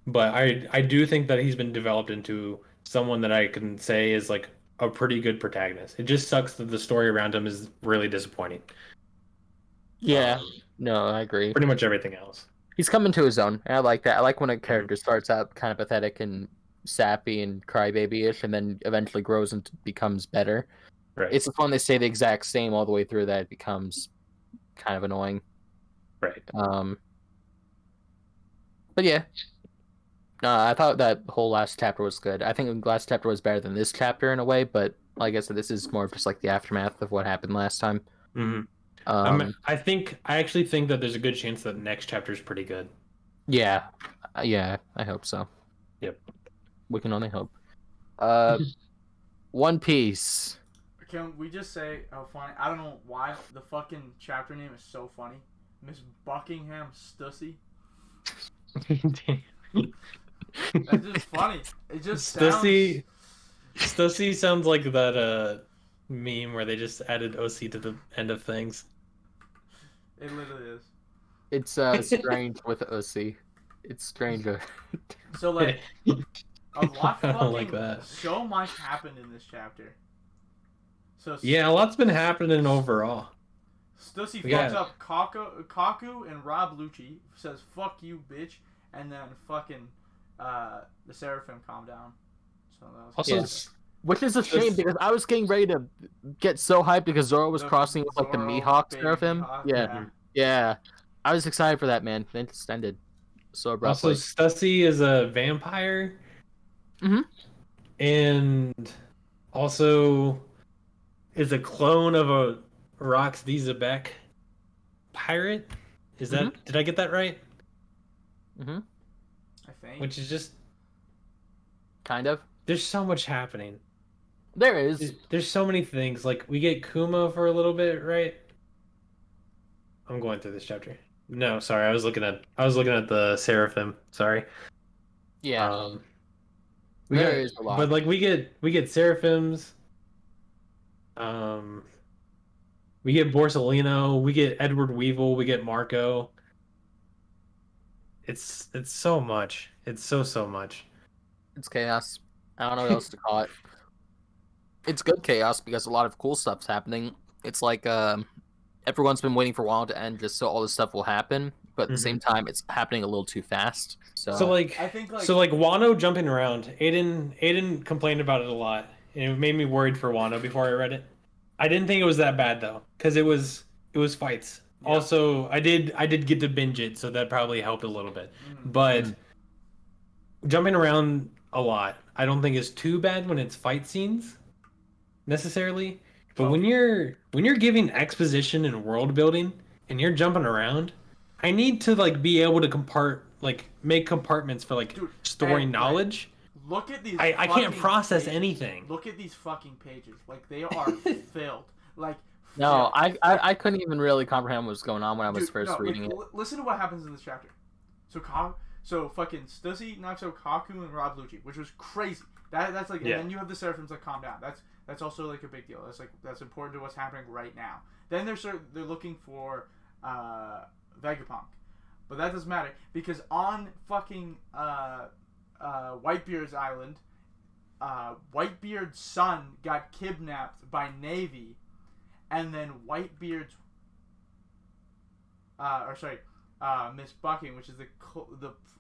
but I do think that he's been developed into someone that I can say is like a pretty good protagonist. It just sucks that the story around him is really disappointing. Yeah. Um, No, I agree. pretty much everything else. He's coming to his own. And I like that. I like when a character starts out kind of pathetic and sappy and crybaby-ish, and then eventually grows and becomes better. Right. It's fun they stay the exact same all the way through that it becomes kind of annoying. Right. But yeah, I thought that whole last chapter was good. I think the last chapter was better than this chapter in a way, but like I said, this is more of just like the aftermath of what happened last time. Hmm. I actually think that there's a good chance that next chapter is pretty good. Yeah, I hope so. Yep. We can only hope. One Piece. Can we just say how funny? I don't know why the fucking chapter name is so funny. Miss Buckingham Stussy. That's just funny. It just Stussy sounds like that meme where they just added OC to the end of things. It literally is. It's strange with OC. It's stranger. So like a lot I don't fucking like that. so much happened in this chapter. So Yeah, a lot's been happening overall. Stussy We fucks got- up Kaku and Rob Lucci, says "fuck you, bitch," and then fucking the Seraphim calm down. So that was Also, Yeah. Which is a shame because I was getting ready to get so hyped because Zoro was The crossing with like the Zoro, Mihawk baby Seraphim. Mihawk, Yeah. Yeah. I was excited for that, man. Then it just ended so also abruptly. Stussy is a vampire. Mhm. And also is a clone of a Rox Dizabek pirate. Is that did I get that right? Mm-hmm. I think. Which is just Kind of. there's so much happening. There is. There's so many things. Like we get Kuma for a little bit, right? I'm going through this chapter. No, sorry, I was looking at the Seraphim. Sorry. Yeah. We There got, is a lot. but like we get Seraphims. We get Borsellino, we get Edward Weevil, we get Marco. It's so much. It's so much. It's chaos. I don't know what else to call it. It's good chaos because a lot of cool stuff's happening. It's like everyone's been waiting for Wano to end just so all this stuff will happen, but at the same time, it's happening a little too fast. So like, I think, like, so like Wano jumping around. Aiden complained about it a lot, and it made me worried for Wano before I read it. I didn't think it was that bad though, because it was fights. Yeah. Also, I did get to binge it, so that probably helped a little bit. But jumping around a lot, I don't think is too bad when it's fight scenes necessarily. But when you're giving exposition and world building and you're jumping around, I need to like be able to make compartments for like story knowledge. Look at these. I can't process pages. anything. Look at these fucking pages. Like, they are filled. Like, no, I couldn't even really comprehend what was going on when I was first reading it. Listen to what happens in this chapter. So fucking Stussy knocks out Kaku and Rob Lucci, which was crazy. That's like, and then you have the Seraphims like calm down. That's also like a big deal. That's important to what's happening right now. Then they're looking for Vegapunk, but that doesn't matter because on fucking Whitebeard's island, Whitebeard's son got kidnapped by Navy, and then Whitebeard's Miss Bucking, which is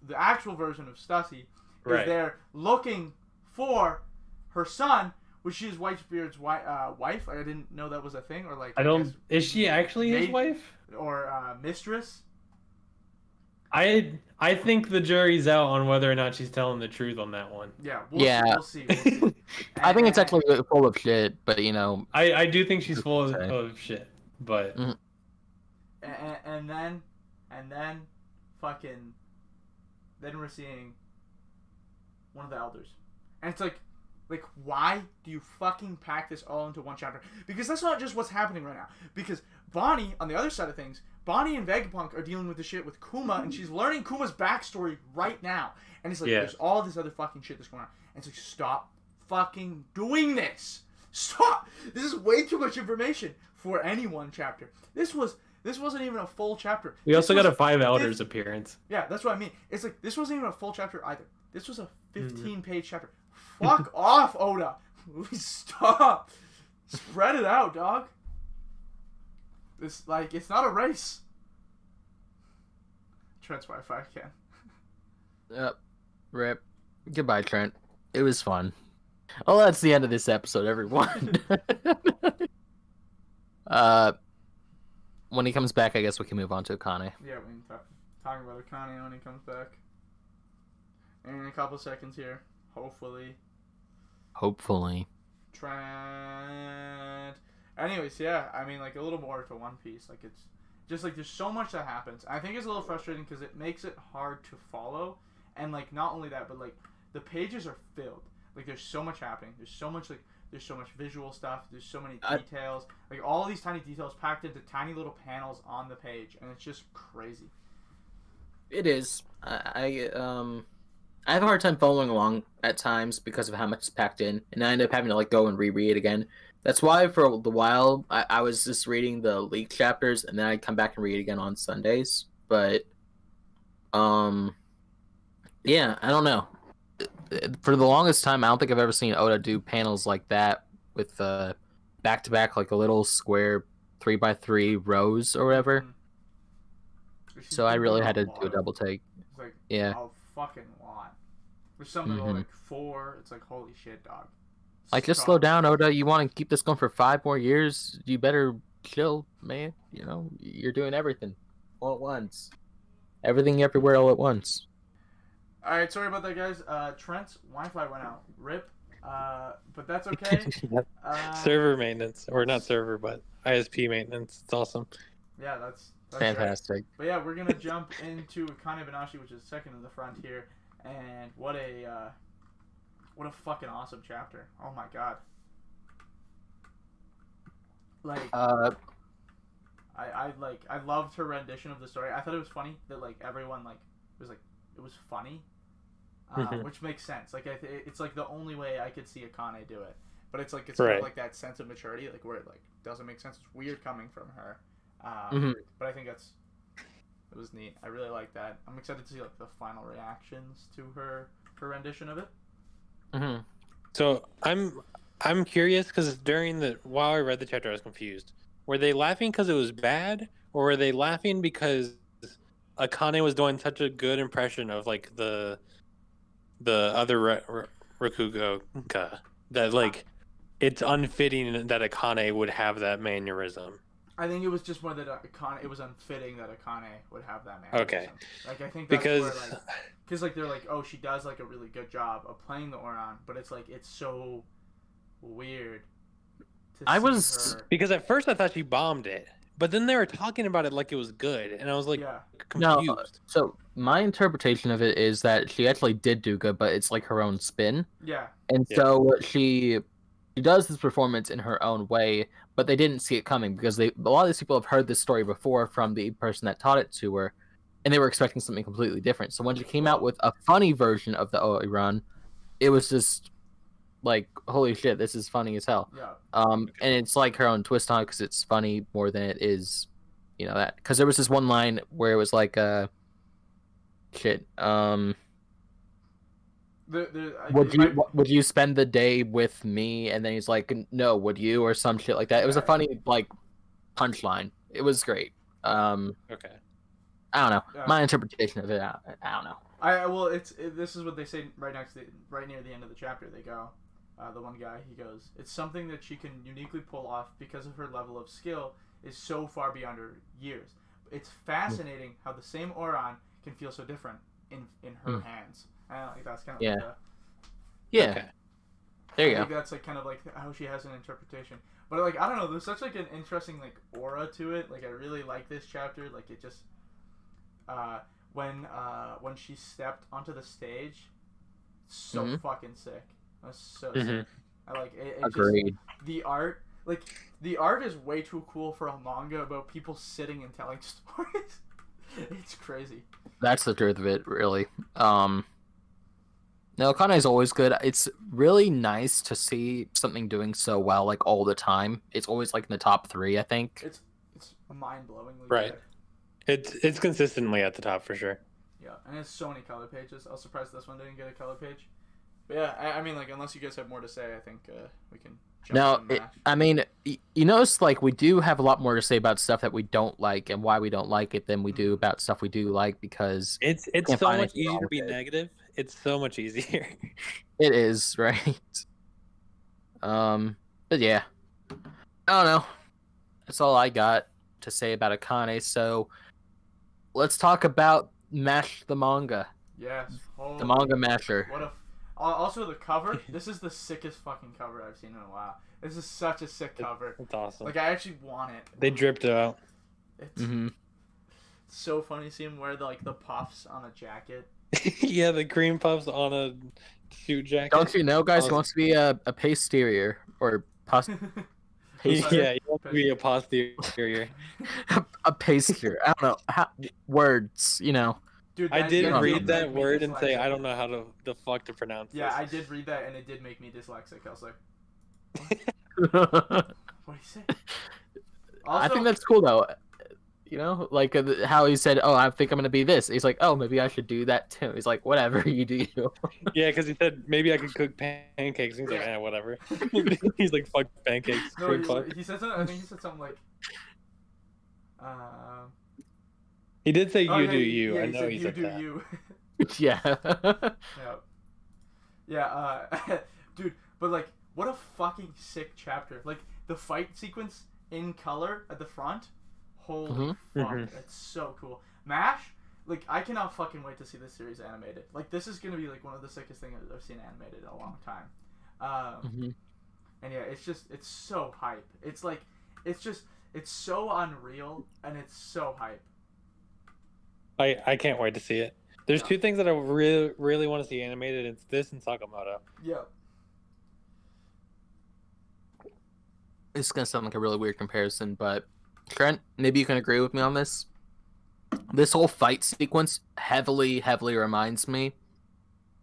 the actual version of Stussy, is there looking for her son, which is Whitebeard's wife. I didn't know that was a thing, or like is she actually his wife or mistress? I think the jury's out on whether or not she's telling the truth on that one. Yeah, we'll see. I think it's actually full of shit, but you know, I do think she's full of shit, but and then then we're seeing one of the elders, and it's like why do you fucking pack this all into one chapter? Because that's not just what's happening right now. Because Bonnie, on the other side of things, Bonnie and Vegapunk are dealing with the shit with Kuma, and she's learning Kuma's backstory right now. And it's like, there's all this other fucking shit that's going on. And it's like, stop fucking doing this. Stop! This is way too much information for any one chapter. This wasn't even a full chapter. We also got a 5 Elders appearance. Yeah, that's what I mean. It's like, this wasn't even a full chapter either. This was a 15-page chapter. Fuck off, Oda. Stop. Spread it out, dog. It's like, it's not a race. Trent's Wi-Fi can. Yep. Rip. Goodbye, Trent. It was fun. Oh, that's the end of this episode, everyone. When he comes back, I guess we can move on to Akane. Yeah, we can talk about Akane when he comes back. In a couple seconds here. Hopefully. Trent. Anyways, yeah, I mean, like, a little more to One Piece. Like, it's just, like, there's so much that happens. I think it's a little frustrating because it makes it hard to follow. And, like, not only that, but, like, the pages are filled. Like, there's so much happening. There's so much visual stuff. There's so many details. Like, all these tiny details packed into tiny little panels on the page. And it's just crazy. It is. I have a hard time following along at times because of how much is packed in, and I end up having to like go and reread it again. That's why for a while I was just reading the leaked chapters, and then I'd come back and read it again on Sundays. But, yeah, I don't know. For the longest time, I don't think I've ever seen Oda do panels like that with back-to-back, like a little square 3x3 rows or whatever. So I really had to do a double take. It's like, yeah. A fucking lot. There's some that are like 4. It's like, holy shit, dog. Like, just slow down, Oda. You want to keep this going for 5 more years? You better chill, man. You know, you're doing everything all at once. Everything everywhere all at once. Alright, sorry about that, guys. Trent's Wi-Fi went out. RIP. But that's okay. Server maintenance. Or not server, but ISP maintenance. It's awesome. Yeah, that's fantastic. Right. But yeah, we're going to jump into Akane Banashi, which is second in the front here. And what a fucking awesome chapter. Oh my god. Like, I loved her rendition of the story. I thought it was funny that like everyone was like it was funny, which makes sense. Like it's like the only way I could see Akane do it. But it's like kind of like that sense of maturity, like where it like doesn't make sense. It's weird coming from her. But I think it was neat. I really like that. I'm excited to see like the final reactions to her rendition of it. So I'm curious because while I read the chapter I was confused. were they laughing because it was bad, or were they laughing because Akane was doing such a good impression of like the other Rakugo that like it's unfitting that Akane would have that mannerism. I think it was just more that it was unfitting that Akane would have that mannerism. Okay. Like I think that's Because where like, because like they're like, oh, she does like a really good job of playing the Oran, but it's like it's so weird. Because at first I thought she bombed it, but then they were talking about it like it was good, and I was like confused. No, so my interpretation of it is that she actually did do good, but it's like her own spin. Yeah. And so she does this performance in her own way, but they didn't see it coming because a lot of these people have heard this story before from the person that taught it to her, and they were expecting something completely different. So when she came out with a funny version of the Oran, it was just like, holy shit, this is funny as hell. Yeah. And it's like her own twist on it because it's funny more than it is, that. Because there was this one line where it was like, would you spend the day with me? And then he's like, no, would you? Or some shit like that. It was a funny like punchline. It was great. Okay. I don't know. My interpretation of it, I don't know. This is what they say right near the end of the chapter. They go, the one guy, he goes, it's something that she can uniquely pull off because of her level of skill is so far beyond her years. It's fascinating how the same Oran can feel so different in her hands. I think that's kind of like yeah. Okay. There you go. I think that's like kind of like how she has an interpretation. But like I don't know, there's such like an interesting like aura to it. Like I really like this chapter. Like it just when she stepped onto the stage, so fucking sick. That was so sick. I like it. Agreed. Just, the art is way too cool for a manga about people sitting and telling stories. It's crazy. That's the truth of it, really. No, Akane is always good. It's really nice to see something doing so well, like all the time. It's always like in the top 3, I think. It's mind-blowingly right. Good. It's consistently at the top for sure. Yeah, and it's so many color pages. I was surprised this one didn't get a color page. But yeah, I mean, like, unless you guys have more to say, I think we can jump in. I mean, you notice, like, we do have a lot more to say about stuff that we don't like and why we don't like it than we do about stuff we do like, because it's so much easier to be negative. It's so much easier. It is, right? But yeah, I don't know. That's all I got to say about Akane. So let's talk about Mash the manga. Yes. The manga masher. Also the cover. This is the sickest fucking cover I've seen in a while. This is such a sick cover. It's awesome. Like I actually want it. They dripped it out. It's so funny seeing him wear the puffs on a jacket. Yeah, the cream puffs on a suit jacket. Don't you know, guys? He wants to be a posterior or yeah, he wants to be a posterior. A posterior. I don't know words. Dude, I did read that word and say I don't know how the fuck to pronounce this. Yeah, I did read that and it did make me dyslexic. I was like, what do you say? Also, I think that's cool though. Like how he said, "Oh, I think I'm gonna be this." He's like, "Oh, maybe I should do that too." He's like, "Whatever you do." Yeah, because he said maybe I could cook pancakes. He's like, whatever. He's like, "Fuck pancakes." No, he said something. I think he said something like, He did say "You do you." Yeah, I know he said you that. do you. Yeah. Yeah, dude. But like, what a fucking sick chapter! Like the fight sequence in color at the front. Holy fuck, that's so cool. MASH, like, I cannot fucking wait to see this series animated. Like, this is gonna be, like, one of the sickest things I've seen animated in a long time. And yeah, it's so hype. It's like, it's so unreal, and it's so hype. I can't wait to see it. There's 2 things that I really, really want to see animated. It's this and Sakamoto. Yeah. It's gonna sound like a really weird comparison, but Trent, maybe you can agree with me on this. This whole fight sequence heavily reminds me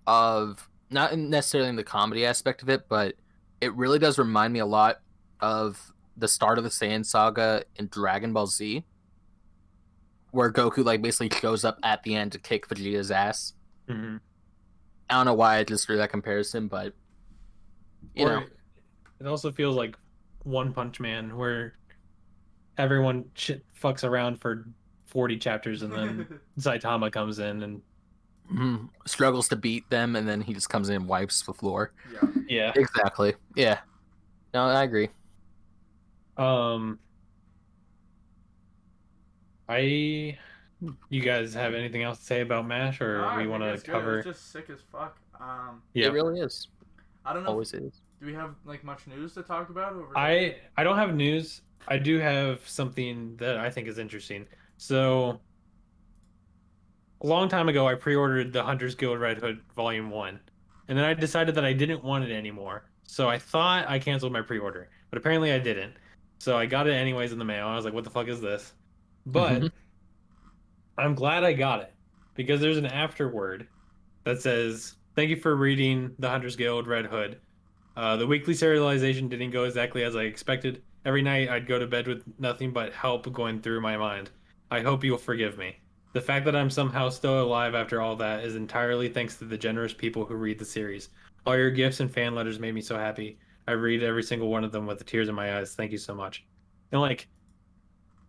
of, not necessarily in the comedy aspect of it, but it really does remind me a lot of the start of the Saiyan saga in Dragon Ball Z, where Goku basically shows up at the end to kick Vegeta's ass. I don't know why I just drew that comparison, but you know, it also feels like One Punch Man, where everyone shit fucks around for 40 chapters, and then Saitama comes in and struggles to beat them, and then he just comes in and wipes the floor. yeah. Exactly. Yeah. No, I agree. You guys have anything else to say about MASH, or I we think want to it's good. cover? It's just sick as fuck. Yeah, It really is. I don't know. Always is. Do we have like much news to talk about? I don't have news. I do have something that I think is interesting. So, a long time ago, I pre-ordered the Hunter's Guild Red Hood Volume 1, and then I decided that I didn't want it anymore. So I thought I canceled my pre-order, but apparently I didn't. So I got it anyways in the mail. I was like, what the fuck is this? But I'm glad I got it, because there's an afterword that says, thank you for reading the Hunter's Guild Red Hood. The weekly serialization didn't go exactly as I expected. Every night I'd go to bed with nothing but help going through my mind. I hope you'll forgive me. The fact that I'm somehow still alive after all that is entirely thanks to the generous people who read the series. All your gifts and fan letters made me so happy. I read every single one of them with the tears in my eyes. Thank you so much. And like,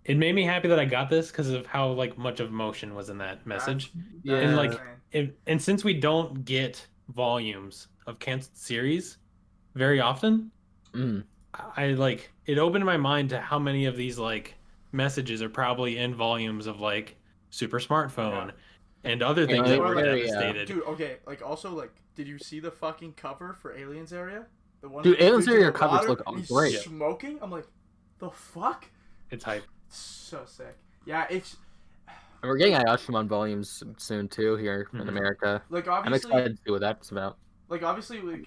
it made me happy that I got this because of how like much of emotion was in that message. And like, and since we don't get volumes of canceled series very often, I like it opened my mind to how many of these like messages are probably in volumes of like Super Smartphone and other things that were devastated. Dude, okay, like also like, did you see the fucking cover for Aliens Area? The one Dude, Aliens Area covers look great. Smoking? I'm like, the fuck? It's hype. So sick. Yeah, it's. And we're getting Ayashimon volumes soon too here in America. Like obviously, I'm excited to see what that's about. Like obviously,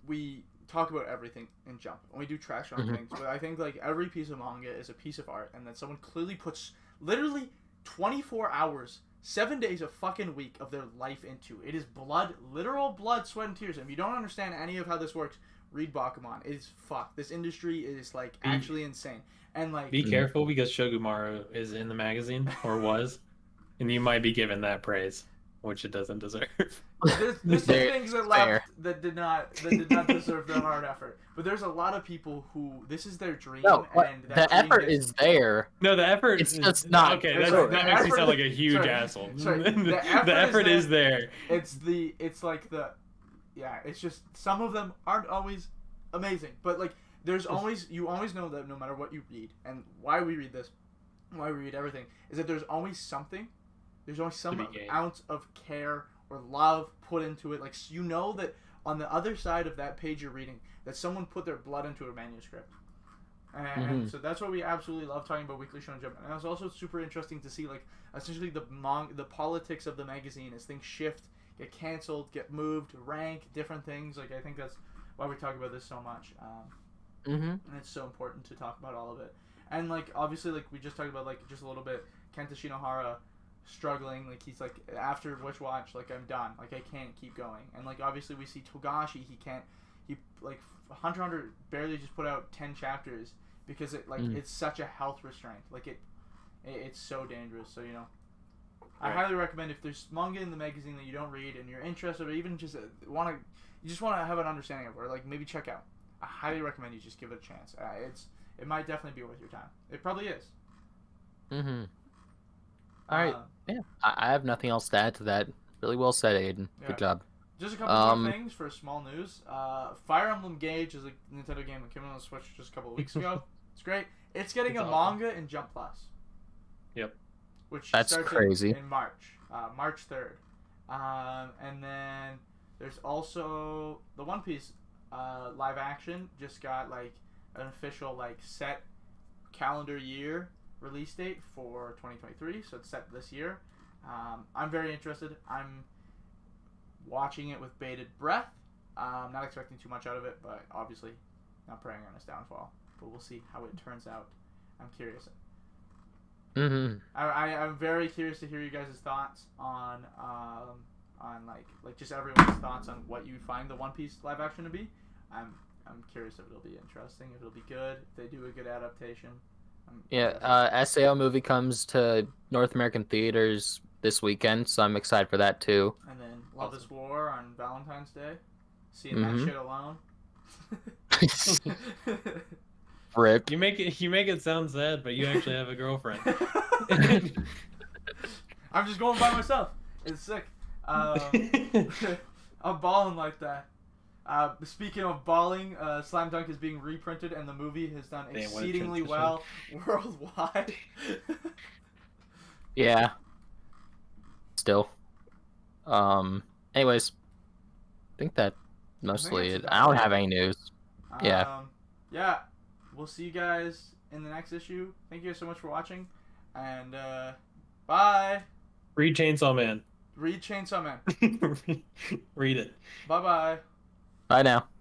we talk about everything in Jump, and we do trash on things. But I think like every piece of manga is a piece of art, and that someone clearly puts literally 24 hours, 7 days a fucking week of their life into. It is blood, literal blood, sweat, and tears. And if you don't understand any of how this works, read Bakuman. It is fucked. This industry is like actually insane. And like, be careful because Shogumaru is in the magazine or was, and you might be given that praise, which it doesn't deserve. There's some things that left that did not deserve their hard effort. But there's a lot of people who this is their dream. No, and that the effort is there. No, the effort. It's just not. Okay, that makes me sound like a huge asshole. Sorry, the effort is there. It's just some of them aren't always amazing, but like you always know that no matter what you read and why we read this, why we read everything, is that there's always something. There's always some ounce of care or love put into it. Like, you know that on the other side of that page you're reading, that someone put their blood into a manuscript. And so that's why we absolutely love talking about Weekly Shonen Jump. And it was also super interesting to see, like, essentially the politics of the magazine as things shift, get canceled, get moved, rank, different things. Like, I think that's why we talk about this so much. And it's so important to talk about all of it. And, like, obviously, like, we just talked about, like, just a little bit, Kenta Shinohara struggling, like, he's like, after Witch Watch, like, I'm done, like, I can't keep going. And like, obviously we see Togashi, he like, Hunter x Hunter barely just put out 10 chapters because it like it's such a health restraint, like it's so dangerous. So, you know, I highly recommend, if there's manga in the magazine that you don't read and you're interested, or even just want to have an understanding of, or like maybe check out, I highly recommend you just give it a chance. It might definitely be worth your time. It probably is. All right. I have nothing else to add to that. Really well said, Aiden. Good job. Just a couple more things for small news. Fire Emblem Gage is a Nintendo game that came out on the Switch just a couple of weeks ago. It's great. It's getting a manga in Jump Plus. Yep. Which that's starts crazy. In March. March 3rd. And then there's also the One Piece live action just got like an official like set calendar year release date for 2023, so it's set this year. I'm very interested. I'm watching it with bated breath. Not expecting too much out of it, but obviously not praying on its downfall. But we'll see how it turns out. I'm curious. I'm very curious to hear you guys' thoughts on like just everyone's thoughts on what you find the One Piece live action to be. I'm curious if it'll be interesting, if it'll be good, if they do a good adaptation. SAO movie comes to North American theaters this weekend, so I'm excited for that too. And then Love is War on Valentine's Day. Seeing that shit alone. Rip. You make it sound sad, but you actually have a girlfriend. I'm just going by myself. It's sick. I'm balling like that. Speaking of balling, Slam Dunk is being reprinted, and the movie has done exceedingly well worldwide. Yeah. Still. Anyways, I think that mostly it. I don't have any news. Yeah. Yeah. We'll see you guys in the next issue. Thank you guys so much for watching, and bye. Read Chainsaw Man. Read Chainsaw Man. Read it. Bye bye. Bye now.